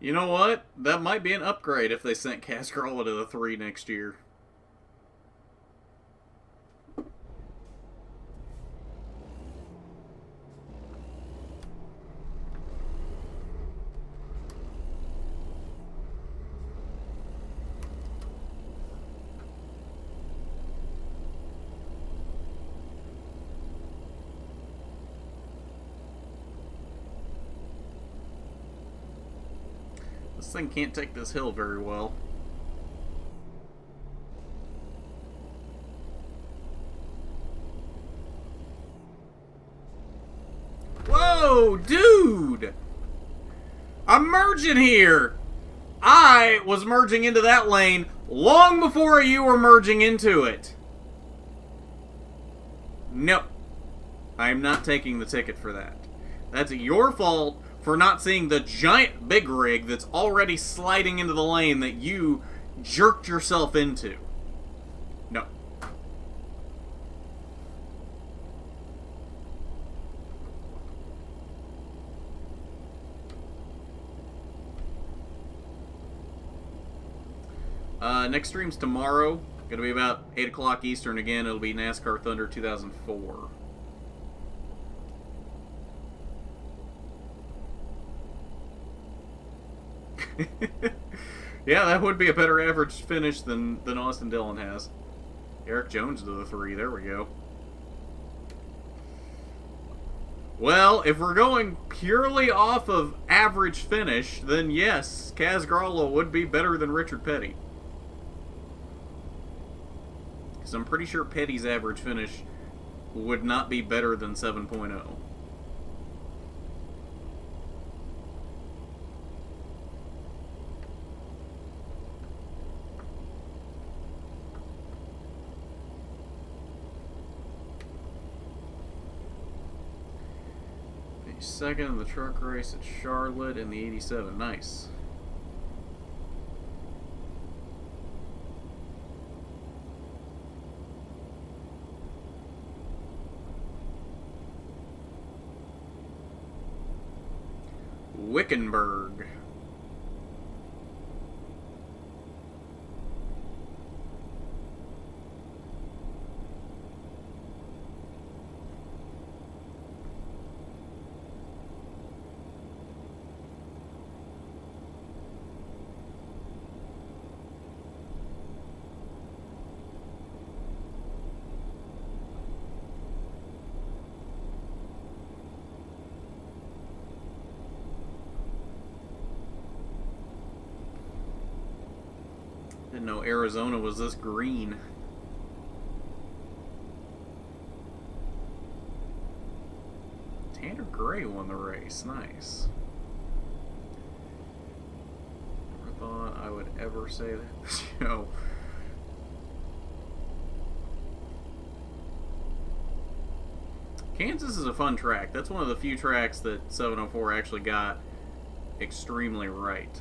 You know what? That might be an upgrade if they sent Cascarola to the 3 next year. This thing can't take this hill very well. Whoa, dude! I'm merging here! I was merging into that lane long before you were merging into it. Nope. I am not taking the ticket for that. That's your fault for not seeing the giant big rig that's already sliding into the lane that you jerked yourself into. No. Next stream's tomorrow. Gonna be about 8 o'clock Eastern again. It'll be NASCAR Thunder 2004. Yeah, that would be a better average finish than Austin Dillon has. Eric Jones to the 3. There we go. Well, if we're going purely off of average finish, then yes, Kaz Gralla would be better than Richard Petty. Because I'm pretty sure Petty's average finish would not be better than 7.0. Second in the truck race at Charlotte in the 87. Nice. Wickenburg. Didn't know Arizona was this green. Tanner Gray won the race. Nice. Never thought I would ever say that. Show. Kansas is a fun track. That's one of the few tracks that 704 actually got extremely right.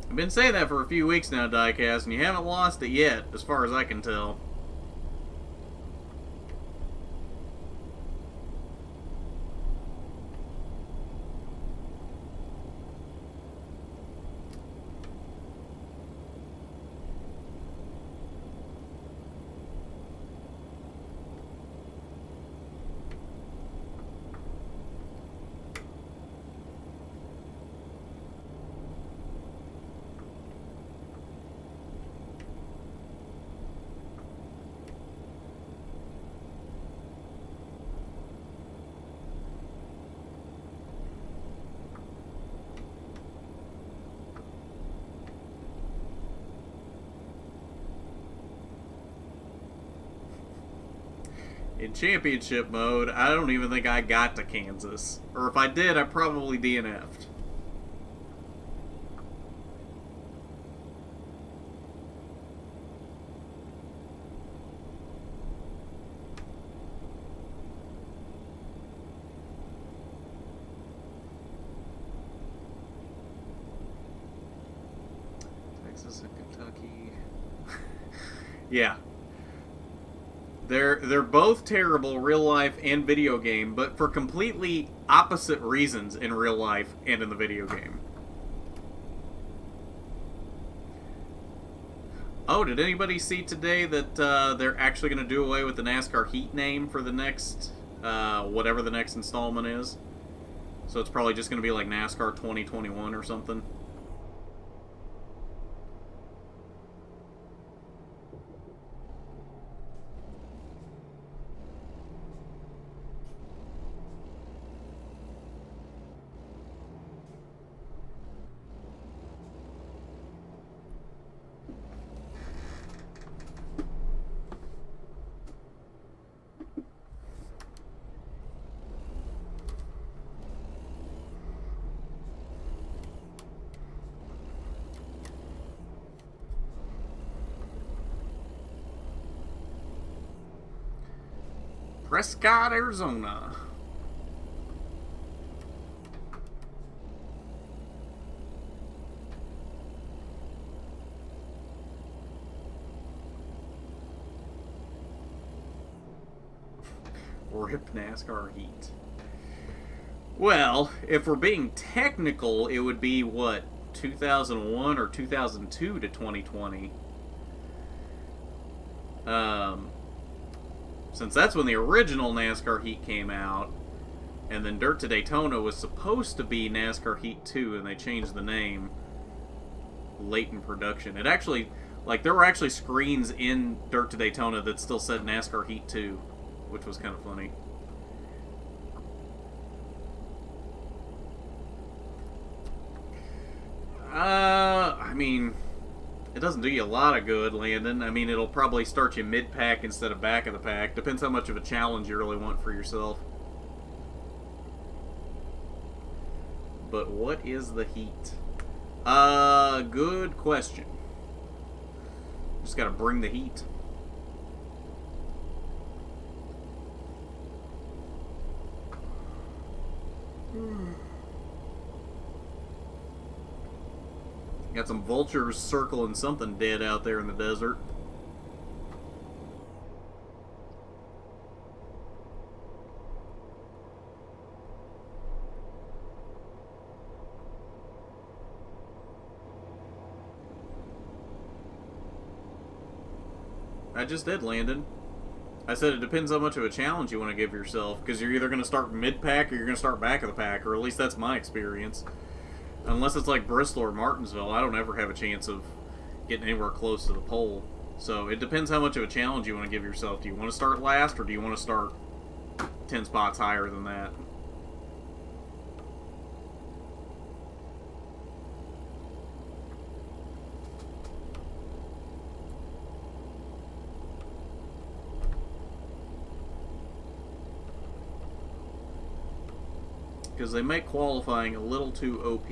I've been saying that for a few weeks now, Diecast, and you haven't lost it yet, as far as I can tell. In championship mode, I don't even think I got to Kansas. Or if I did, I probably DNF'd. Texas and Kentucky. Yeah. They're both terrible, real life and video game, but for completely opposite reasons in real life and in the video game. Oh, did anybody see today that they're actually going to do away with the NASCAR Heat name for the next, whatever the next installment is? So it's probably just going to be like NASCAR 2021 or something. Prescott, Arizona. Rip NASCAR Heat. Well, if we're being technical, it would be, what, 2001 or 2002 to 2020. Since that's when the original NASCAR Heat came out, and then Dirt to Daytona was supposed to be NASCAR Heat 2, and they changed the name late in production. It actually, like, there were actually screens in Dirt to Daytona that still said NASCAR Heat 2, which was kind of funny. I mean, it doesn't do you a lot of good, Landon. I mean, it'll probably start you mid-pack instead of back of the pack. Depends how much of a challenge you really want for yourself. But what is the heat? Good question. Just gotta bring the heat. Got some vultures circling something dead out there in the desert. I just did, Landon. I said it depends how much of a challenge you want to give yourself, because you're either going to start mid-pack or you're going to start back of the pack, or at least that's my experience. Unless it's like Bristol or Martinsville, I don't ever have a chance of getting anywhere close to the pole. So it depends how much of a challenge you want to give yourself. Do you want to start last, or do you want to start 10 spots higher than that? Because they make qualifying a little too OP.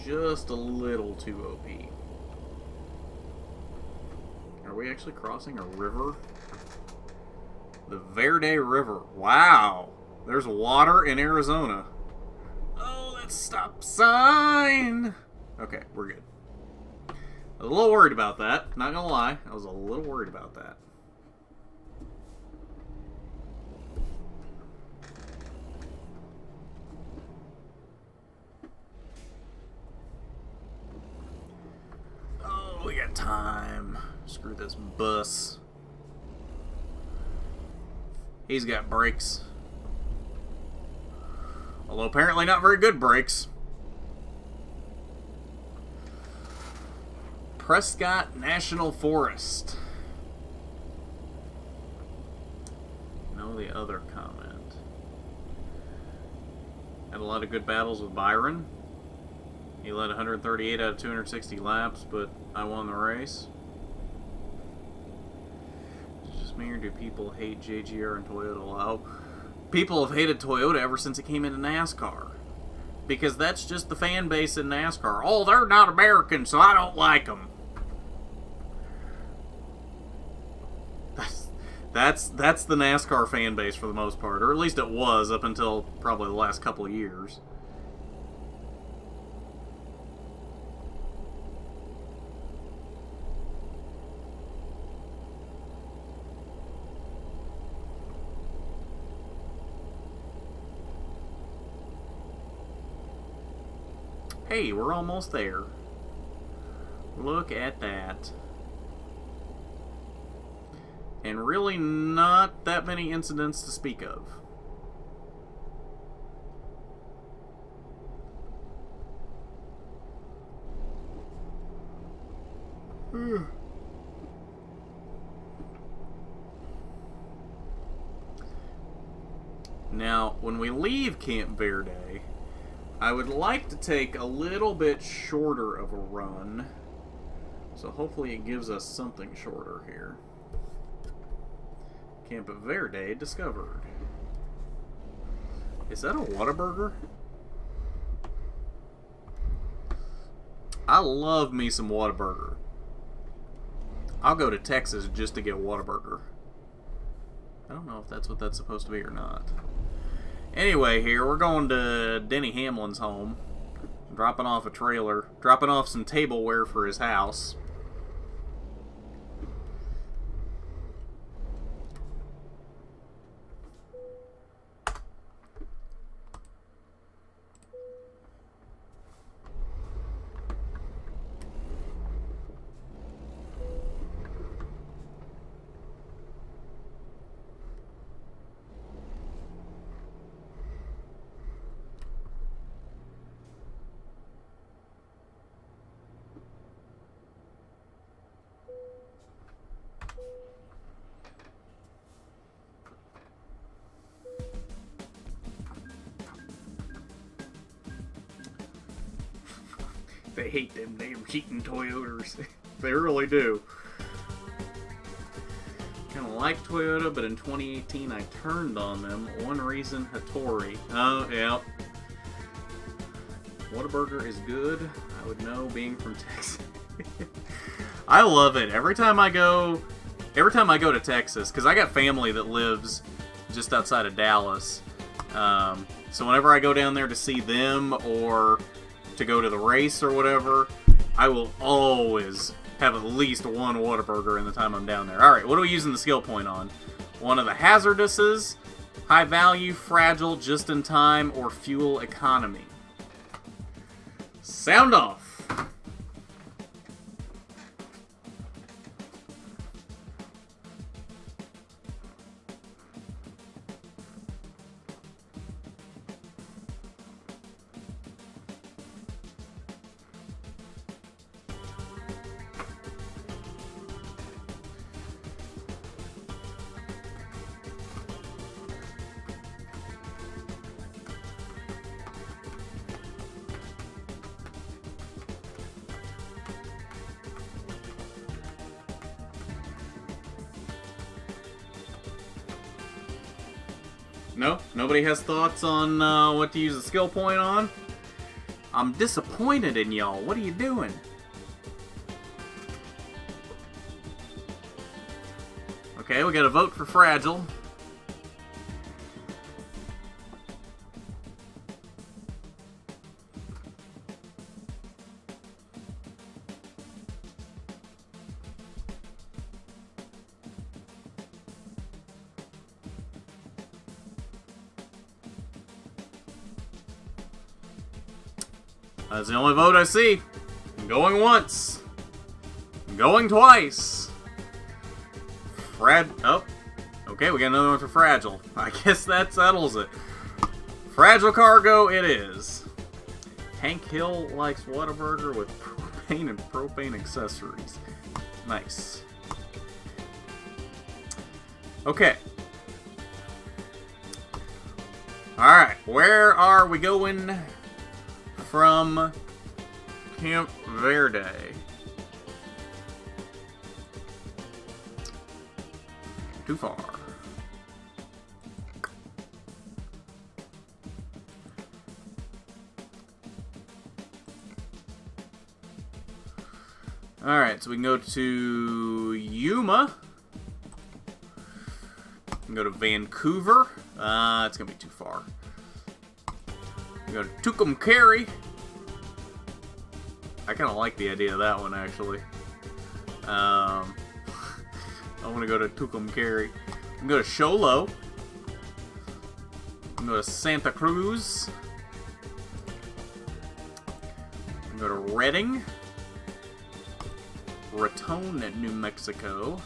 Just a little too OP. Are we actually crossing a river? The Verde River. Wow! There's water in Arizona. Oh, that's stop sign! Okay, we're good. I was a little worried about that. Not gonna lie. I was a little worried about that. We got time. Screw this bus. He's got brakes. Although apparently not very good brakes. Prescott National Forest. No, the other comment. Had a lot of good battles with Byron. He led 138 out of 260 laps, but I won the race. Is it just me, or do people hate JGR and Toyota? Well, people have hated Toyota ever since it came into NASCAR. Because that's just the fan base in NASCAR. Oh, they're not American, so I don't like them. That's the NASCAR fan base for the most part. Or at least it was up until probably the last couple of years. Hey, we're almost there. Look at that. And really not that many incidents to speak of. Now, when we leave Camp Verde, I would like to take a little bit shorter of a run. So hopefully it gives us something shorter here. Camp Verde discovered. Is that a Whataburger? I love me some Whataburger. I'll go to Texas just to get Whataburger. I don't know if that's what that's supposed to be or not. Anyway, here, we're going to Denny Hamlin's home. Dropping off a trailer. Dropping off some tableware for his house. They hate them damn Keaton Toyotas. They really do. Kind of like Toyota, but in 2018 I turned on them. One reason, Hattori. Oh, yeah. Whataburger is good. I would know, being from Texas. I love it. Every time I go to Texas, because I got family that lives just outside of Dallas. So whenever I go down there to see them or to go to the race or whatever, I will always have at least one Whataburger in the time I'm down there. Alright, what are we using the skill point on? One of the hazardouses, high value, fragile, just in time, or fuel economy. Sound off. No? Nobody has thoughts on what to use a skill point on? I'm disappointed in y'all. What are you doing? Okay, we got a vote for fragile. That's the only vote I see. Going once. Going twice. Oh. Okay, we got another one for fragile. I guess that settles it. Fragile cargo it is. Hank Hill likes Whataburger with propane and propane accessories. Nice. Okay. Alright, where are we going from Camp Verde? Too far. Alright, so we can go to Yuma. We can go to Vancouver. It's gonna be too far. We go to Tucumcari. I kind of like the idea of that one, actually. I want to go to Tucumcari. We can go to Sholo. We can go to Santa Cruz. We can go to Redding. Raton at New Mexico.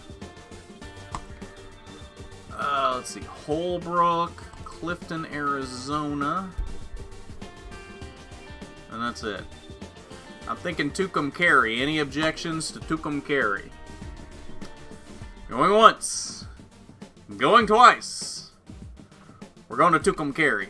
Let's see. Holbrook. Clifton, Arizona. And that's it. I'm thinking Tucumcari. Any objections to Tucumcari? Going once. Going twice. We're going to Tucumcari.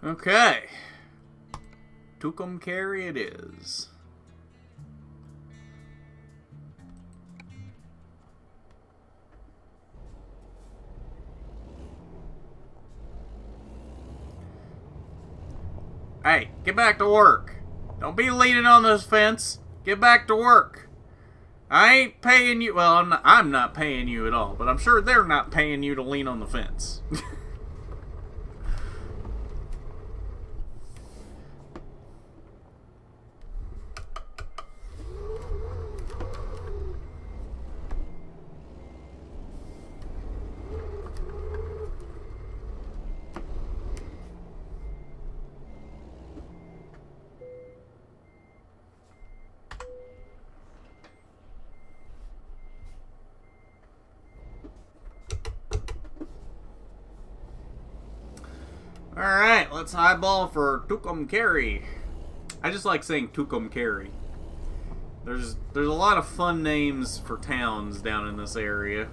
Okay. Tucumcari it is. Hey, get back to work. Don't be leaning on this fence. Get back to work. I ain't paying you. Well, I'm not paying you at all, but I'm sure they're not paying you to lean on the fence. Alright, let's highball for Tucumcari. I just like saying Tucumcari. There's a lot of fun names for towns down in this area.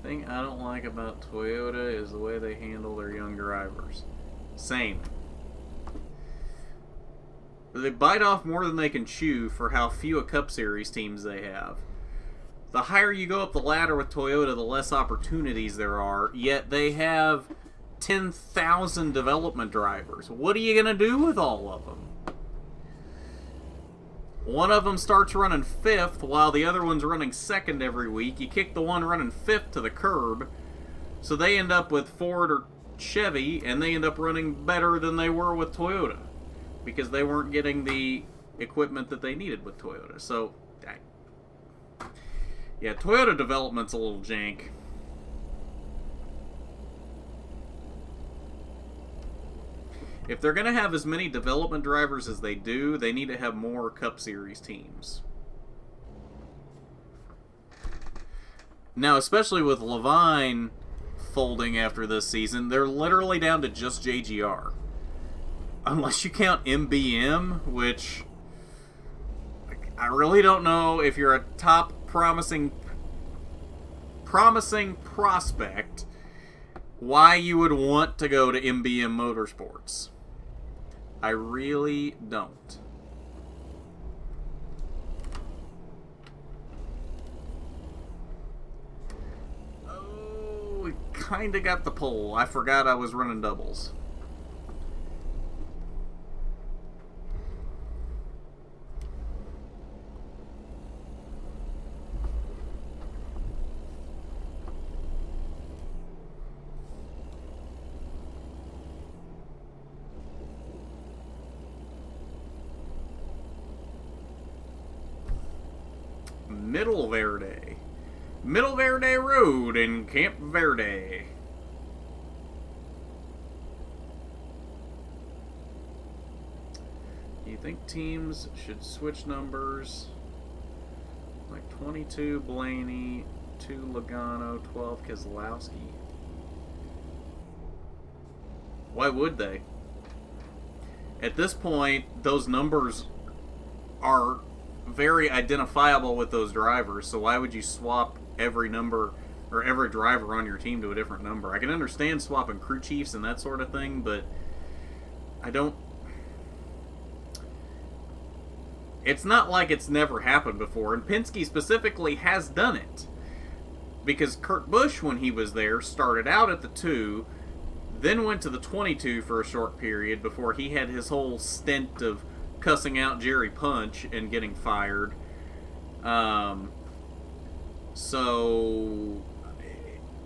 Thing I don't like about Toyota is the way they handle their young drivers. Same. They bite off more than they can chew for how few Cup Series teams they have. The higher you go up the ladder with Toyota, the less opportunities there are, yet they have 10,000 development drivers. What are you going to do with all of them? One of them starts running 5th while the other one's running 2nd every week. You kick the one running 5th to the curb, so they end up with Ford or Chevy, and they end up running better than they were with Toyota because they weren't getting the equipment that they needed with Toyota. So, yeah, Toyota development's a little jank. If they're going to have as many development drivers as they do, they need to have more Cup Series teams. Now, especially with Levine folding after this season, they're literally down to just JGR. Unless you count MBM, which I really don't know if you're a top promising prospect, why you would want to go to MBM Motorsports. I really don't. Oh, we kind of got the pole. I forgot I was running doubles. Middle Verde Road in Camp Verde. Do you think teams should switch numbers? Like 22 Blaney, 2 Logano, 12 Keselowski. Why would they? At this point, those numbers are very identifiable with those drivers, so why would you swap every number or every driver on your team to a different number? I can understand swapping crew chiefs and that sort of thing, but I don't... It's not like it's never happened before, and Penske specifically has done it. Because Kurt Busch, when he was there, started out at the 2, then went to the 22 for a short period before he had his whole stint of cussing out Jerry Punch and getting fired. So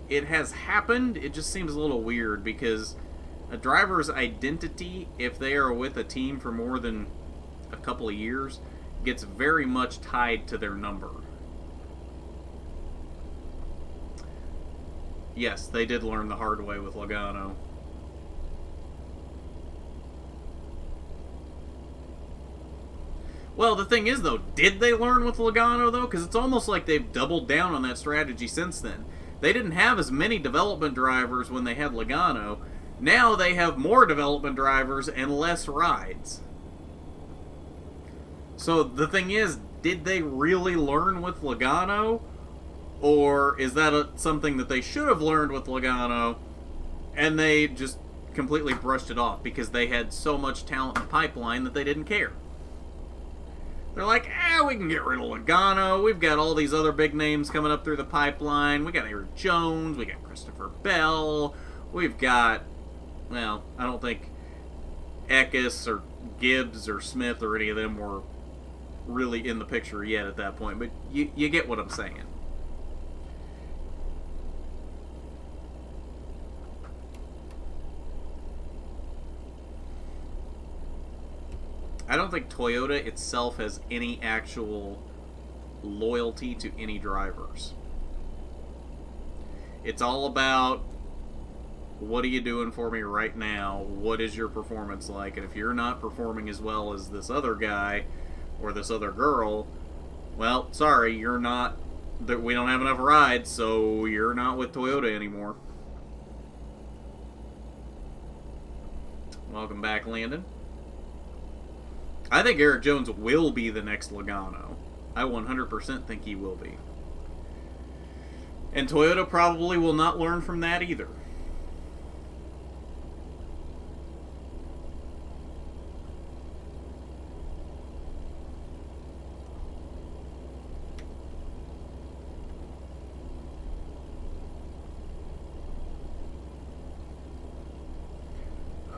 it has happened. It just seems a little weird because a driver's identity, if they are with a team for more than a couple of years, gets very much tied to their number. Yes, they did learn the hard way with Logano. Well, the thing is, though, did they learn with Logano, though? Because it's almost like they've doubled down on that strategy since then. They didn't have as many development drivers when they had Logano. Now they have more development drivers and less rides. So the thing is, did they really learn with Logano? Or is that something that they should have learned with Logano, and they just completely brushed it off because they had so much talent in the pipeline that they didn't care. They're like, we can get rid of Logano. We've got all these other big names coming up through the pipeline. We got Eric Jones. We got Christopher Bell. We've got, well, I don't think Eckes or Gibbs or Smith or any of them were really in the picture yet at that point. But you get what I'm saying. I don't think Toyota itself has any actual loyalty to any drivers. It's all about, what are you doing for me right now? What is your performance like? And if you're not performing as well as this other guy or this other girl, well, sorry, you're not, we don't have enough rides, so you're not with Toyota anymore. Welcome back, Landon. I think Eric Jones will be the next Logano. I 100% think he will be. And Toyota probably will not learn from that either.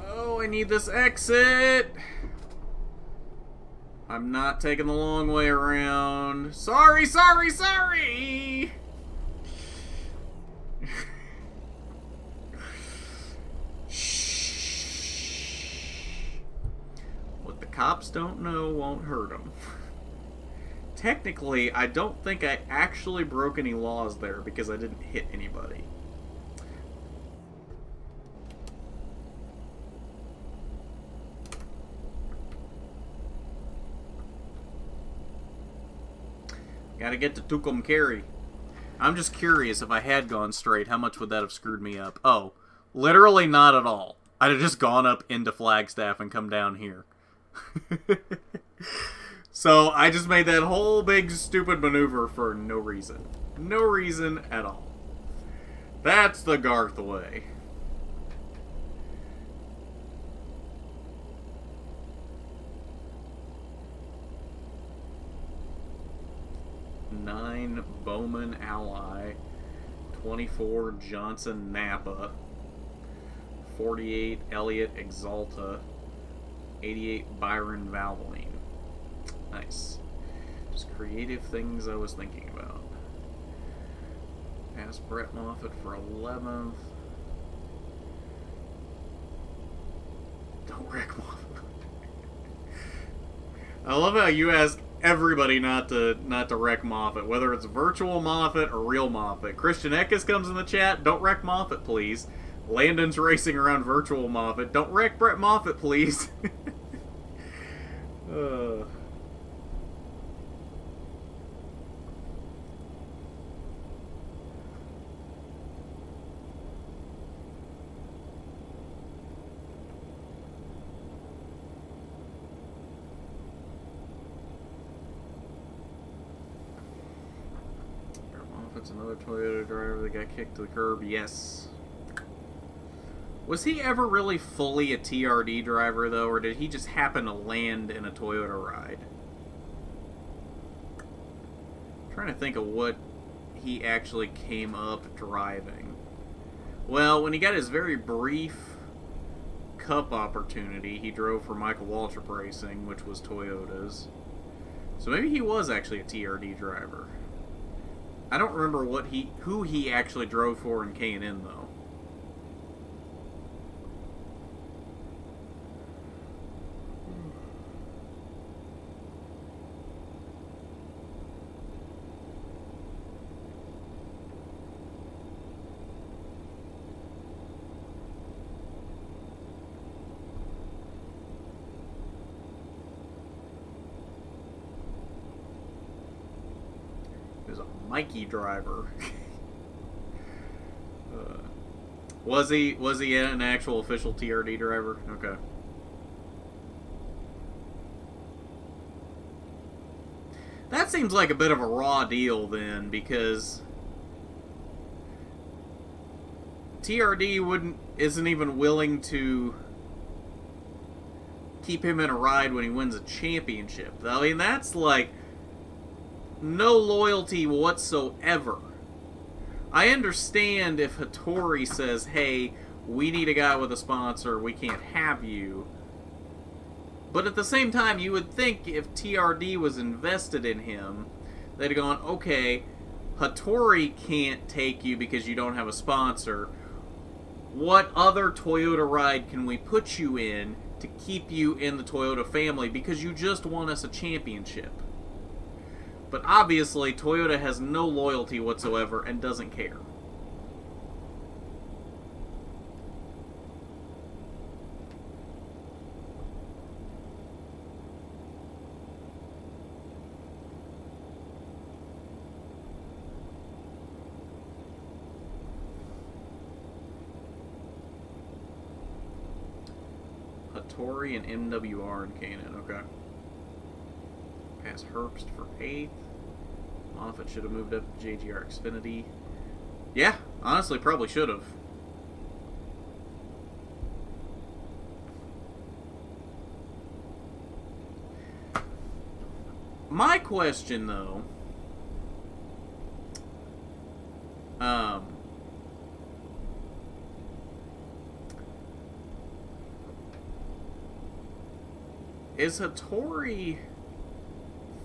Oh, I need this exit! I'm not taking the long way around. Sorry! Shh. What the cops don't know won't hurt them. Technically, I don't think I actually broke any laws there because I didn't hit anybody. Gotta get to Tucumcari. I'm just curious, if I had gone straight, how much would that have screwed me up? Oh, literally not at all. I'd have just gone up into Flagstaff and come down here. So I just made that whole big stupid maneuver for no reason. No reason at all. That's the Garth way. Nine Bowman Ally, 24 Johnson Napa, 48 Elliott Exalta, 88 Byron Valvoline. Nice. Just creative things I was thinking about. Pass Brett Moffitt for 11th. Don't wreck Moffitt. I love how you ask everybody not to wreck Moffitt, whether it's virtual Moffitt or real Moffitt. Christian Eckes comes in the chat. Don't wreck Moffitt, please. Landon's racing around virtual Moffitt. Don't wreck Brett Moffitt, please. Another Toyota driver that got kicked to the curb. Yes. Was he ever really fully a TRD driver, though, or did he just happen to land in a Toyota ride? I'm trying to think of what he actually came up driving. Well, when he got his very brief Cup opportunity, he drove for Michael Waltrip Racing, which was Toyotas. So maybe he was actually a TRD driver. I don't remember who he actually drove for in K&N, though. Mikey driver. Was he an actual official TRD driver? Okay. That seems like a bit of a raw deal then, because TRD isn't even willing to keep him in a ride when he wins a championship. I mean, that's like no loyalty whatsoever. I understand if Hattori says, hey, we need a guy with a sponsor, we can't have you. But at the same time, you would think if TRD was invested in him, they'd have gone, okay, Hattori can't take you because you don't have a sponsor. What other Toyota ride can we put you in to keep you in the Toyota family because you just won us a championship? But obviously, Toyota has no loyalty whatsoever and doesn't care. Hattori and MWR in Canaan, okay. Pass Herbst for 8th. Moffitt should have moved up to JGR Xfinity. Yeah, honestly, probably should have. My question, though, is Hattori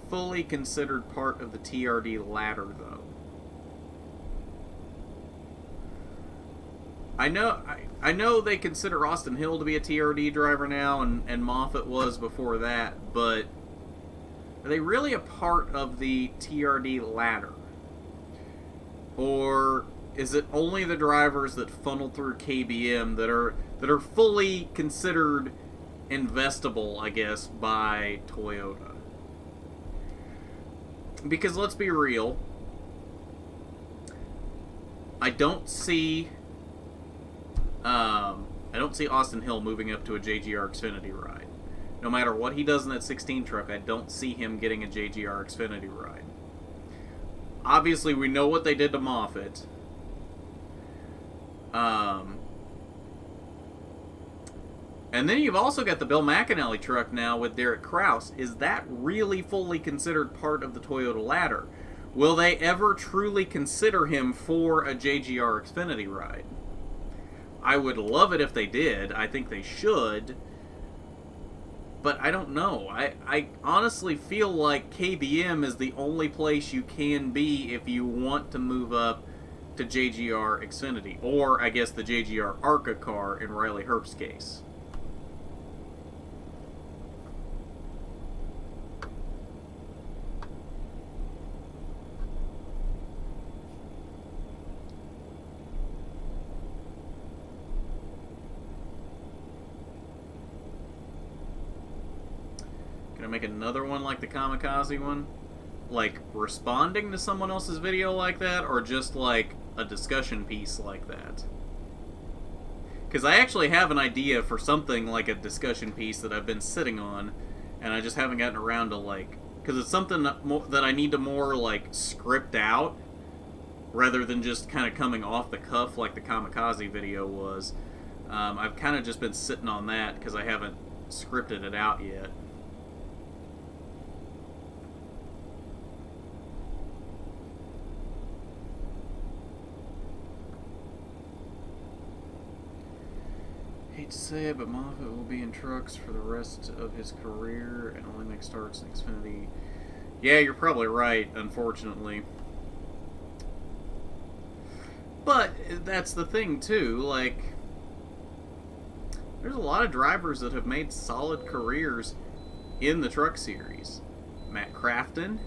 fully considered part of the TRD ladder, though? I know they consider Austin Hill to be a TRD driver now, and Moffitt was before that, but are they really a part of the TRD ladder? Or is it only the drivers that funnel through KBM that are fully considered investable, I guess, by Toyota? Because let's be real, I don't see Austin Hill moving up to a JGR Xfinity ride. No matter what he does in that 16 truck, I don't see him getting a JGR Xfinity ride. Obviously, we know what they did to Moffitt. And then you've also got the Bill McAnally truck now with Derek Kraus. Is that really fully considered part of the Toyota ladder? Will they ever truly consider him for a JGR Xfinity ride? I would love it if they did. I think they should. But I don't know. I honestly feel like KBM is the only place you can be if you want to move up to JGR Xfinity. Or, I guess, the JGR ARCA car in Riley Herbst's case. Make another one like the Kamikaze one? Like responding to someone else's video like that, or just like a discussion piece like that? Because I actually have an idea for something like a discussion piece that I've been sitting on, and I just haven't gotten around to like, because it's something that I need to more like script out rather than just kind of coming off the cuff like the Kamikaze video was. I've kind of just been sitting on that because I haven't scripted it out yet. Hate to say it, but Moffitt will be in trucks for the rest of his career and only make starts in Xfinity. Yeah, you're probably right, unfortunately. But that's the thing, too. Like, there's a lot of drivers that have made solid careers in the truck series. Matt Crafton.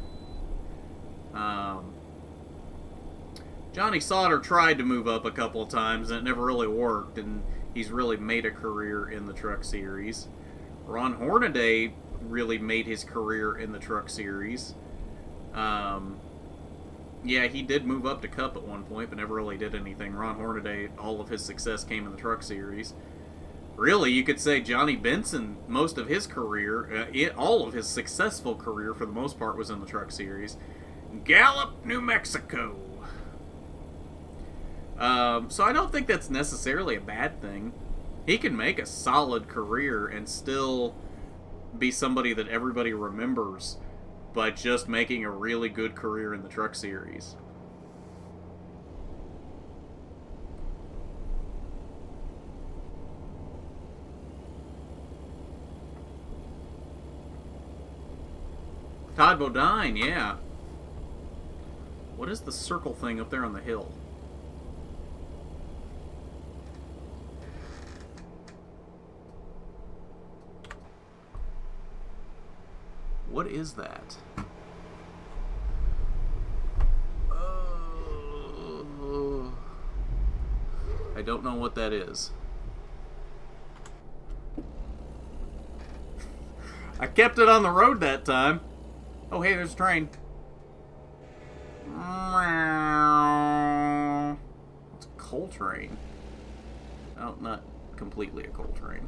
Johnny Sauter tried to move up a couple of times, and it never really worked, and he's really made a career in the truck series. Ron Hornaday really made his career in the truck series. Yeah, he did move up to Cup at one point, but never really did anything. Ron Hornaday, all of his success came in the truck series. Really, you could say Johnny Benson, most of his career, all of his successful career for the most part was in the truck series. Gallup, New Mexico. So I don't think that's necessarily a bad thing. He can make a solid career and still be somebody that everybody remembers by just making a really good career in the Truck Series. Todd Bodine, yeah. What is the circle thing up there on the hill? What is that? I don't know what that is. I kept it on the road that time. Oh, hey, there's a train. It's a coal train. Oh, not completely a coal train.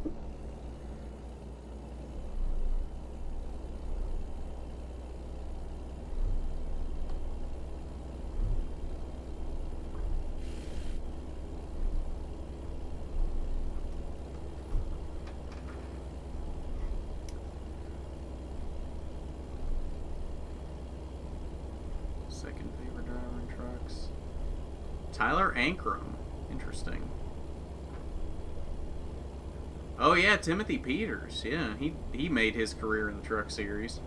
Second favorite driver in trucks. Tyler Ankrum. Interesting. Oh yeah, Timothy Peters. Yeah, he made his career in the Truck Series.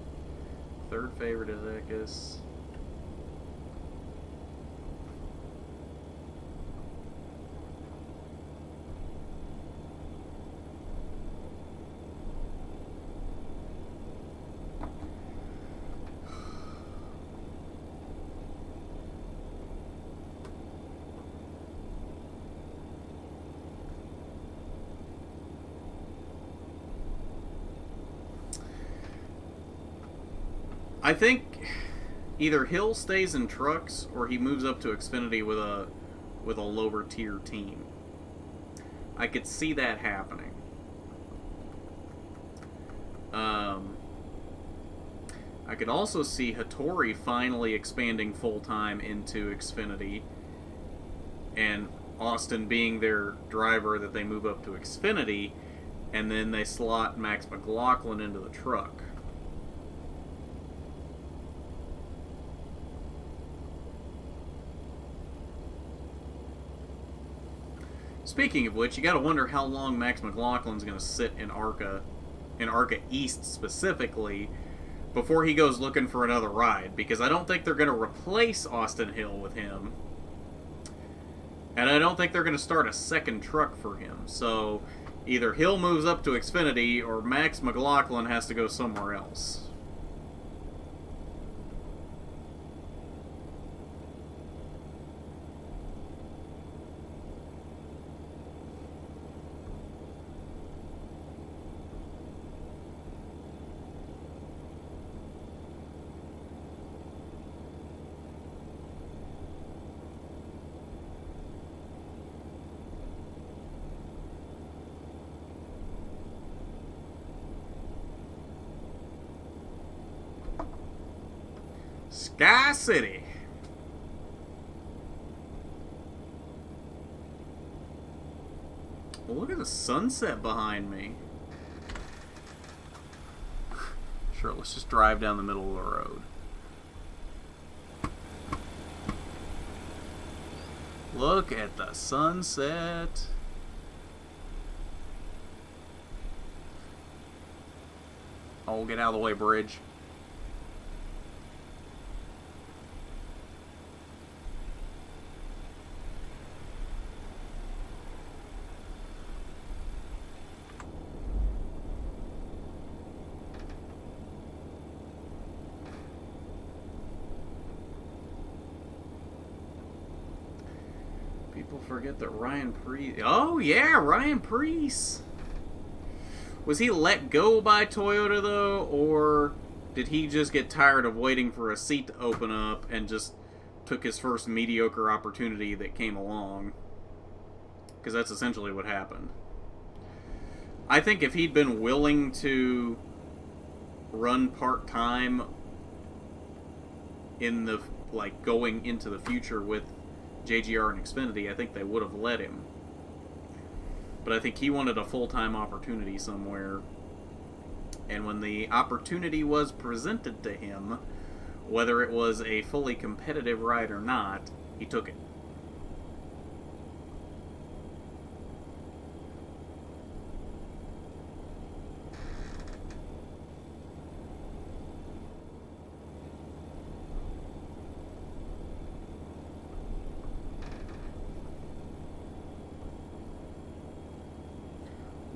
Third favorite is Eckes. I think either Hill stays in trucks or he moves up to Xfinity with a lower tier team. I could see that happening. I could also see Hattori finally expanding full time into Xfinity, and Austin being their driver that they move up to Xfinity, and then they slot Max McLaughlin into the truck. Speaking of which, you got to wonder how long Max McLaughlin's going to sit in ARCA East specifically, before he goes looking for another ride, because I don't think they're going to replace Austin Hill with him, and I don't think they're going to start a second truck for him. So either Hill moves up to Xfinity or Max McLaughlin has to go somewhere else. Sky City. Well, look at the sunset behind me. Sure, let's just drive down the middle of the road. Look at the sunset. Oh, get out of the way, bridge. People forget that Ryan Preece... Oh, yeah, Ryan Preece. Was he let go by Toyota, though? Or did he just get tired of waiting for a seat to open up and just took his first mediocre opportunity that came along? Because that's essentially what happened. I think if he'd been willing to run part-time in the... like, going into the future with JGR and Xfinity, I think they would have let him. But I think he wanted a full-time opportunity somewhere. And when the opportunity was presented to him, whether it was a fully competitive ride or not, he took it.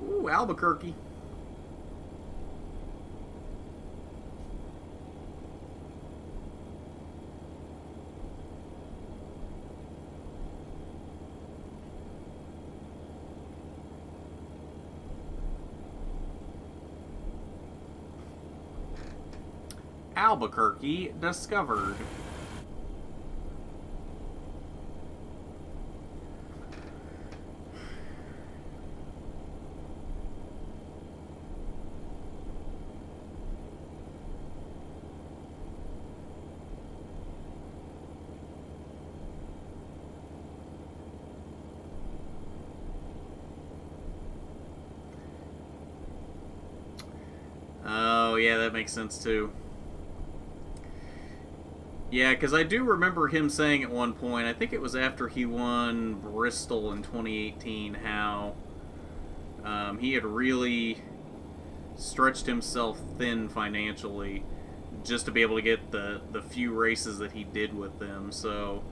Ooh, Albuquerque. Albuquerque discovered. Oh, yeah, that makes sense too. Yeah, because I do remember him saying at one point, I think it was after he won Bristol in 2018, how he had really stretched himself thin financially just to be able to get the few races that he did with them. So,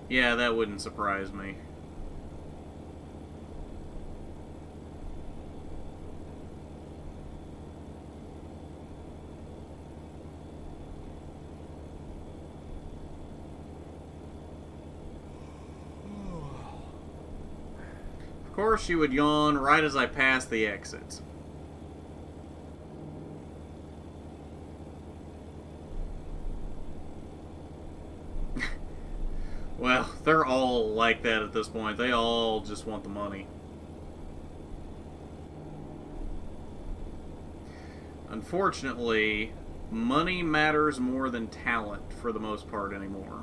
yeah, that wouldn't surprise me. Of course, you would yawn right as I passed the exits. Well, they're all like that at this point. They all just want the money. Unfortunately, money matters more than talent for the most part anymore.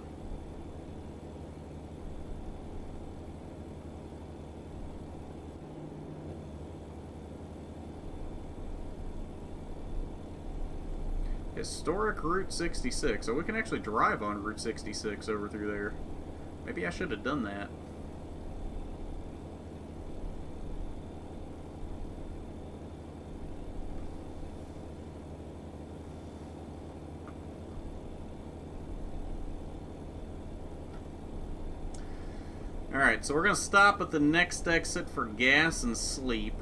Historic Route 66. So we can actually drive on Route 66 over through there. Maybe I should have done that. Alright, so we're going to stop at the next exit for gas and sleep.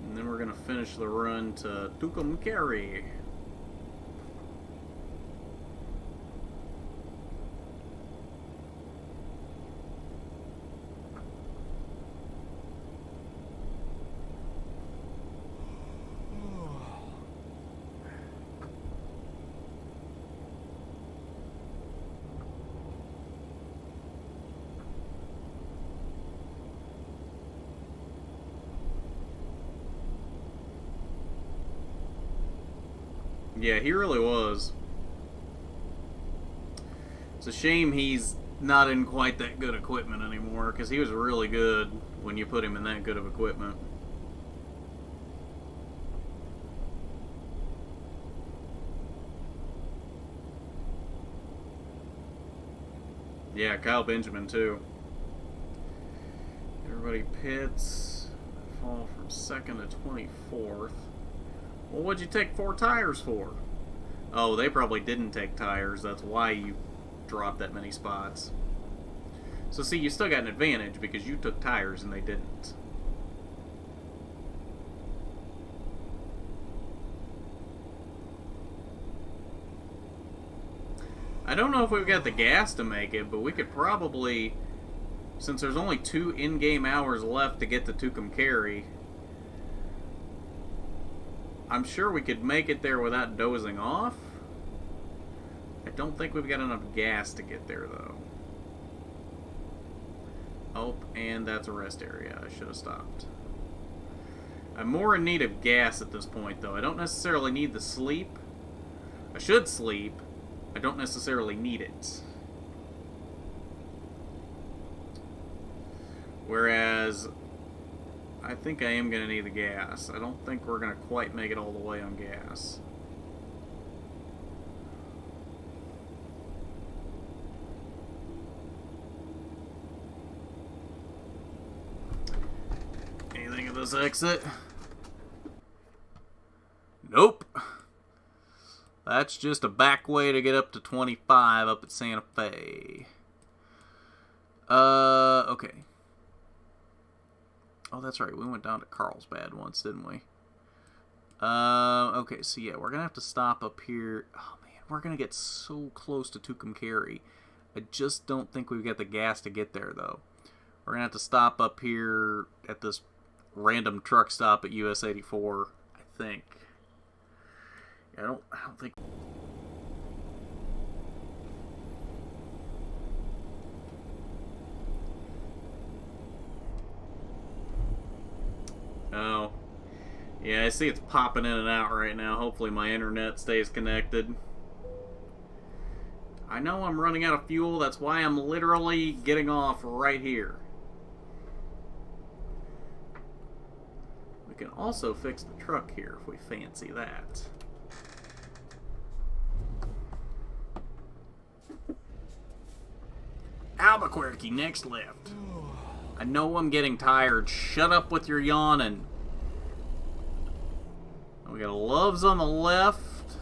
And then we're going to finish the run to Tucumcari. Yeah, he really was. It's a shame he's not in quite that good equipment anymore, because he was really good when you put him in that good of equipment. Yeah, Kyle Benjamin too. Everybody pits. Fall from 2nd to 24th. Well, what'd you take 4 tires for? Oh, they probably didn't take tires. That's why you dropped that many spots. So see, you still got an advantage because you took tires and they didn't. I don't know if we've got the gas to make it, but we could probably, since there's only 2 in-game hours left to get to Tucumcari, I'm sure we could make it there without dozing off. I don't think we've got enough gas to get there, though. Oh, and that's a rest area. I should have stopped. I'm more in need of gas at this point, though. I don't necessarily need the sleep. I should sleep. I don't necessarily need it. Whereas, I think I am going to need the gas. I don't think we're going to quite make it all the way on gas. Anything at this exit? Nope. That's just a back way to get up to 25 up at Santa Fe. Okay. Oh, that's right. We went down to Carlsbad once, didn't we? Okay, so yeah, we're going to have to stop up here. Oh, man, we're going to get so close to Tucumcari. I just don't think we've got the gas to get there, though. We're going to have to stop up here at this random truck stop at US 84, I think. I don't think... Oh. Yeah, I see it's popping in and out right now. Hopefully my internet stays connected. I know I'm running out of fuel. That's why I'm literally getting off right here. We can also fix the truck here if we fancy that. Albuquerque, next left. I know I'm getting tired. Shut up with your yawning. We got Loves on the left.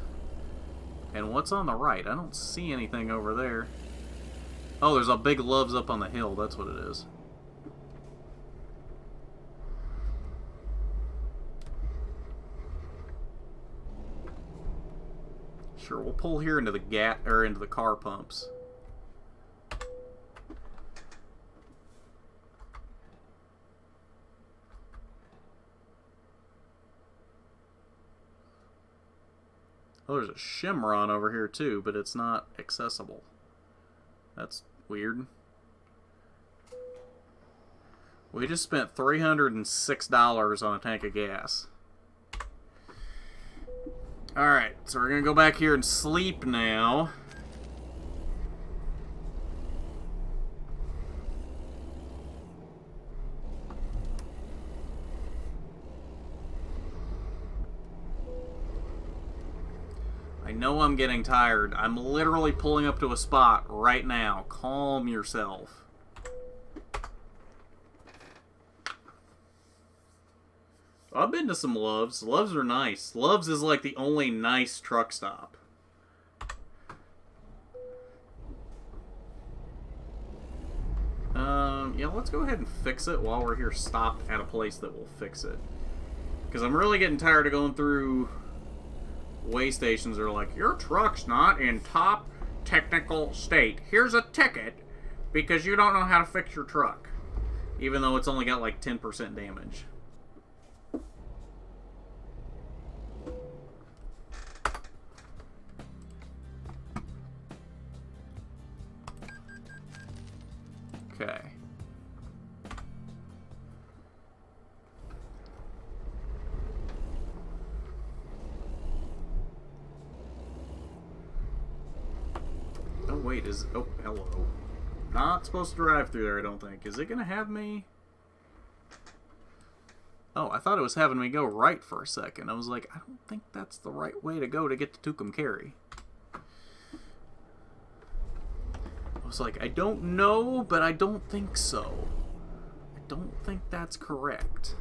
And what's on the right? I don't see anything over there. Oh, there's a big Loves up on the hill. That's what it is. Sure, we'll pull here into the into the car pumps. Oh, there's a Shimron over here too, but it's not accessible. That's weird. We just spent $306 on a tank of gas. Alright, so we're going to go back here and sleep now. I know I'm getting tired. I'm literally pulling up to a spot right now. Calm yourself. I've been to some Loves. Loves are nice. Loves is like the only nice truck stop. Yeah, let's go ahead and fix it while we're here stopped at a place that will fix it. Because I'm really getting tired of going through way stations that are like, your truck's not in top technical state. Here's a ticket because you don't know how to fix your truck. Even though it's only got like 10% damage. Okay. Oh, wait, oh, hello. Not supposed to drive through there, I don't think. Is it gonna have me? Oh, I thought it was having me go right for a second. I was like, I don't think that's the right way to go to get to Tucumcari. I was like, I don't know, but I don't think so. I don't think that's correct.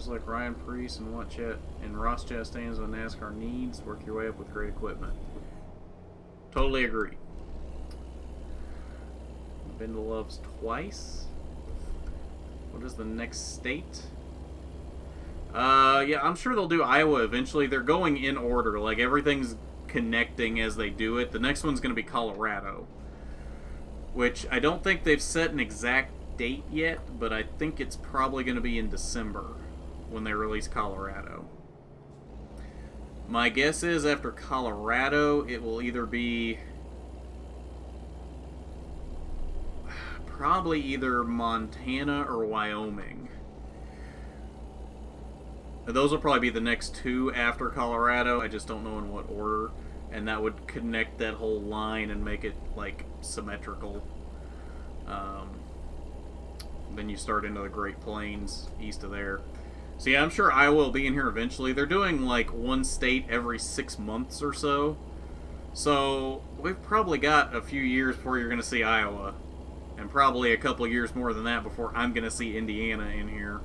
Like Ryan Preece and Ross Chastain's on NASCAR needs, work your way up with great equipment. Totally agree. Been to Loves twice. What is the next state? Yeah, I'm sure they'll do Iowa eventually. They're going in order. Like, everything's connecting as they do it. The next one's going to be Colorado, which I don't think they've set an exact date yet, but I think it's probably going to be in December when they release Colorado. My guess is after Colorado, it will either be probably either Montana or Wyoming. Those will probably be the next two after Colorado. I just don't know in what order. And that would connect that whole line and make it, like, symmetrical. Then you start into the Great Plains east of there. So yeah, I'm sure Iowa will be in here eventually. They're doing, like, one state every 6 months or so. So we've probably got a few years before you're going to see Iowa. And probably a couple years more than that before I'm going to see Indiana in here.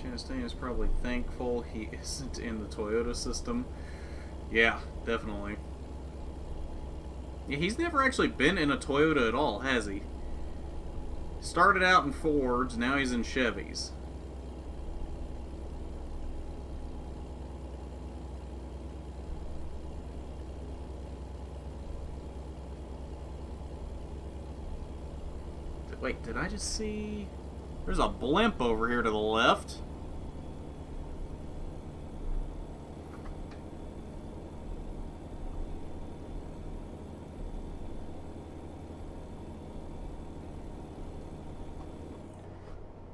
Chastain is probably thankful he isn't in the Toyota system. Yeah, definitely. Yeah, he's never actually been in a Toyota at all, has he? Started out in Fords, now he's in Chevys. Wait, did I just see... There's a blimp over here to the left.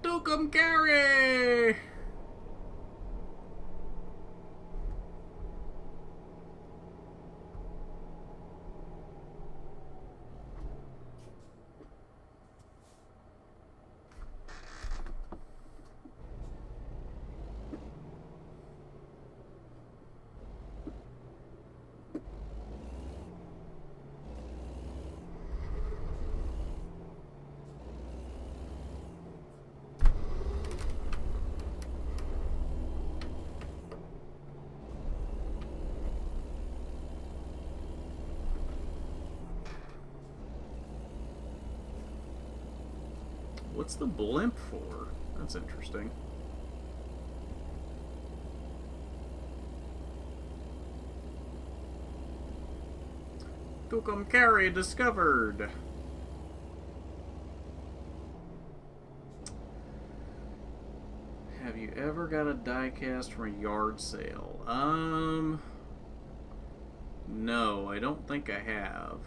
Tucumcari! What's the blimp for? That's interesting. Tucumcari discovered. Have you ever got a die-cast from a yard sale? No, I don't think I have.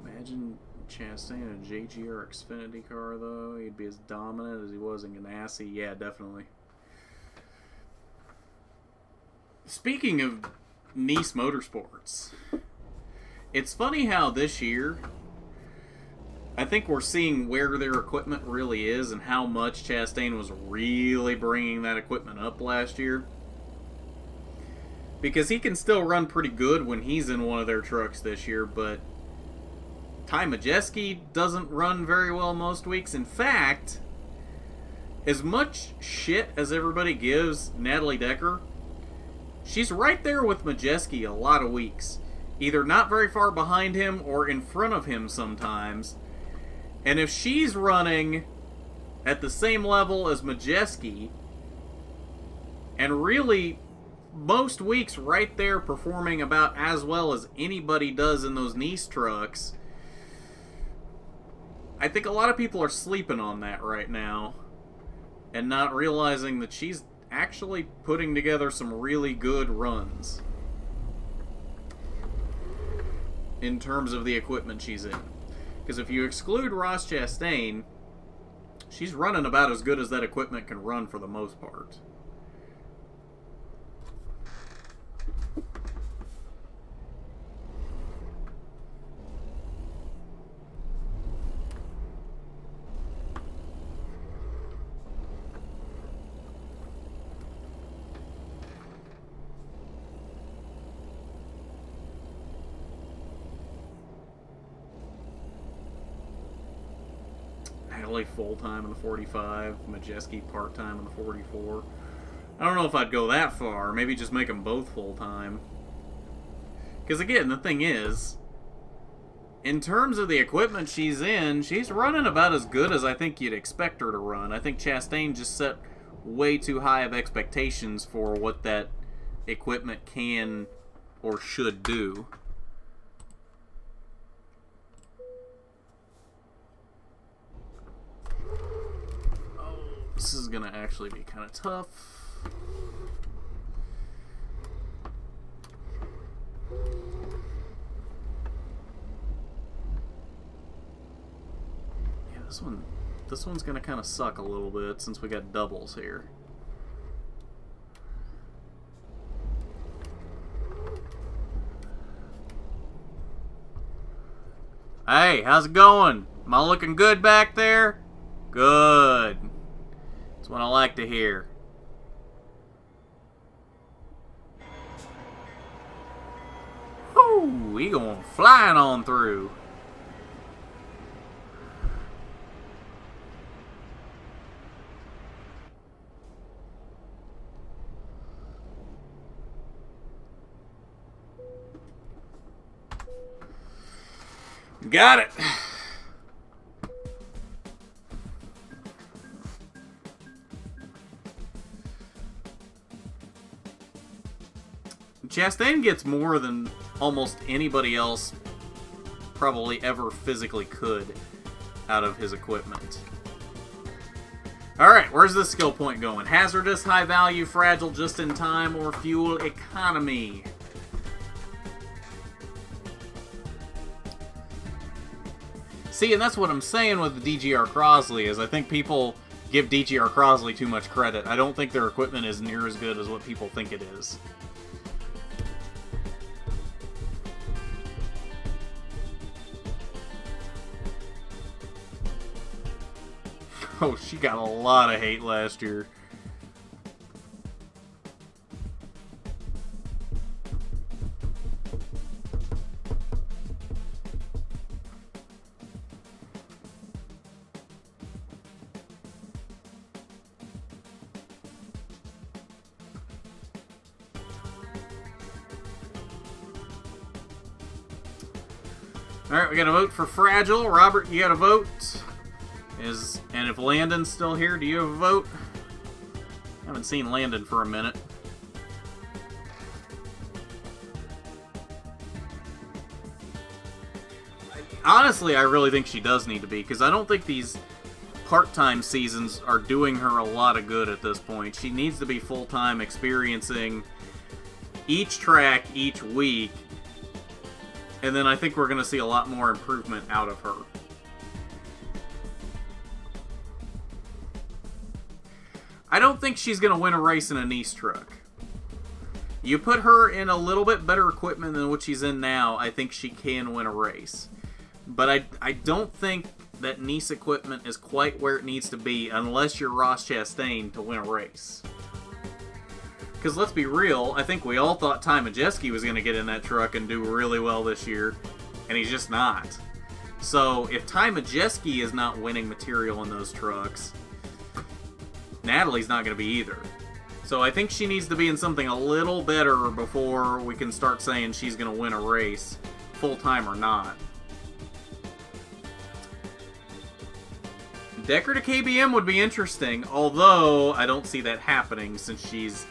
Imagine Chastain in a JGR Xfinity car, though. He'd be as dominant as he was in Ganassi. Yeah, definitely. Speaking of Nice Motorsports, it's funny how this year, I think we're seeing where their equipment really is and how much Chastain was really bringing that equipment up last year. Because he can still run pretty good when he's in one of their trucks this year, but Ty Majeski doesn't run very well most weeks. In fact, as much shit as everybody gives Natalie Decker, she's right there with Majeski a lot of weeks. Either not very far behind him or in front of him sometimes. And if she's running at the same level as Majeski, and really most weeks right there performing about as well as anybody does in those Nice trucks, I think a lot of people are sleeping on that right now and not realizing that she's actually putting together some really good runs in terms of the equipment she's in. Because if you exclude Ross Chastain, she's running about as good as that equipment can run for the most part. Natalie full-time in the 45, Majeski part-time in the 44. I don't know if I'd go that far. Maybe just make them both full-time. Because again, the thing is, in terms of the equipment she's in, she's running about as good as I think you'd expect her to run. I think Chastain just set way too high of expectations for what that equipment can or should do. Oh, this is going to actually be kind of tough. Yeah, this one's going to kind of suck a little bit since we got doubles here. Hey, how's it going? Am I looking good back there? Good. That's what I like to hear. Whoo, we going flying on through. Got it. Chastain gets more than almost anybody else probably ever physically could out of his equipment. Alright, where's this skill point going? Hazardous, high value, fragile, just in time, or fuel economy? See, and that's what I'm saying with the DGR Crosley, is I think people give DGR Crosley too much credit. I don't think their equipment is near as good as what people think it is. Oh, she got a lot of hate last year. Alright, we got a vote for Fragile. Robert, you got a vote? And if Landon's still here, do you have a vote? I haven't seen Landon for a minute. Honestly, I really think she does need to be, because I don't think these part-time seasons are doing her a lot of good at this point. She needs to be full-time, experiencing each track each week, and then I think we're going to see a lot more improvement out of her. I don't think she's going to win a race in a Nice truck. You put her in a little bit better equipment than what she's in now, I think she can win a race. But I don't think that Nice equipment is quite where it needs to be unless you're Ross Chastain to win a race. Because let's be real, I think we all thought Ty Majeski was going to get in that truck and do really well this year, and he's just not. So if Ty Majeski is not winning material in those trucks, Natalie's not going to be either. So I think she needs to be in something a little better before we can start saying she's going to win a race, full-time or not. Decker to KBM would be interesting, although I don't see that happening since she's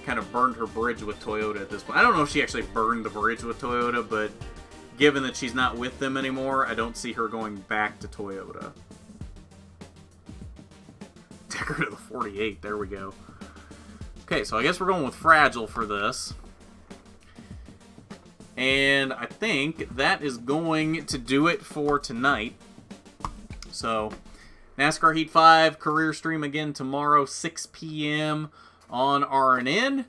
kind of burned her bridge with Toyota at this point. I don't know if she actually burned the bridge with Toyota, but given that she's not with them anymore, I don't see her going back to Toyota. Decker to the 48, there we go. Okay, so I guess we're going with Fragile for this. And I think that is going to do it for tonight. So, NASCAR Heat 5 career stream again tomorrow, 6 p.m. on RNN.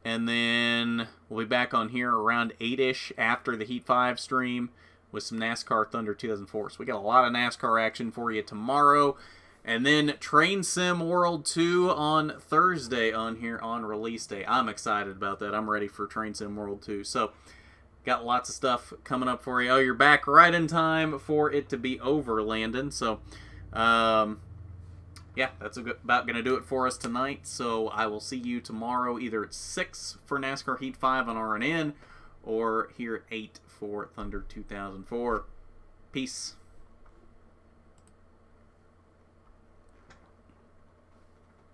And then we'll be back on here around 8-ish after the Heat 5 stream with some NASCAR Thunder 2004. So we got a lot of NASCAR action for you tomorrow. And then Train Sim World 2 on Thursday on here on release day. I'm excited about that. I'm ready for Train Sim World 2. So, got lots of stuff coming up for you. Oh, you're back right in time for it to be over, Landon. So, Yeah, that's about going to do it for us tonight. So I will see you tomorrow either at 6 for NASCAR Heat 5 on RNN or here at 8 for Thunder 2004. Peace.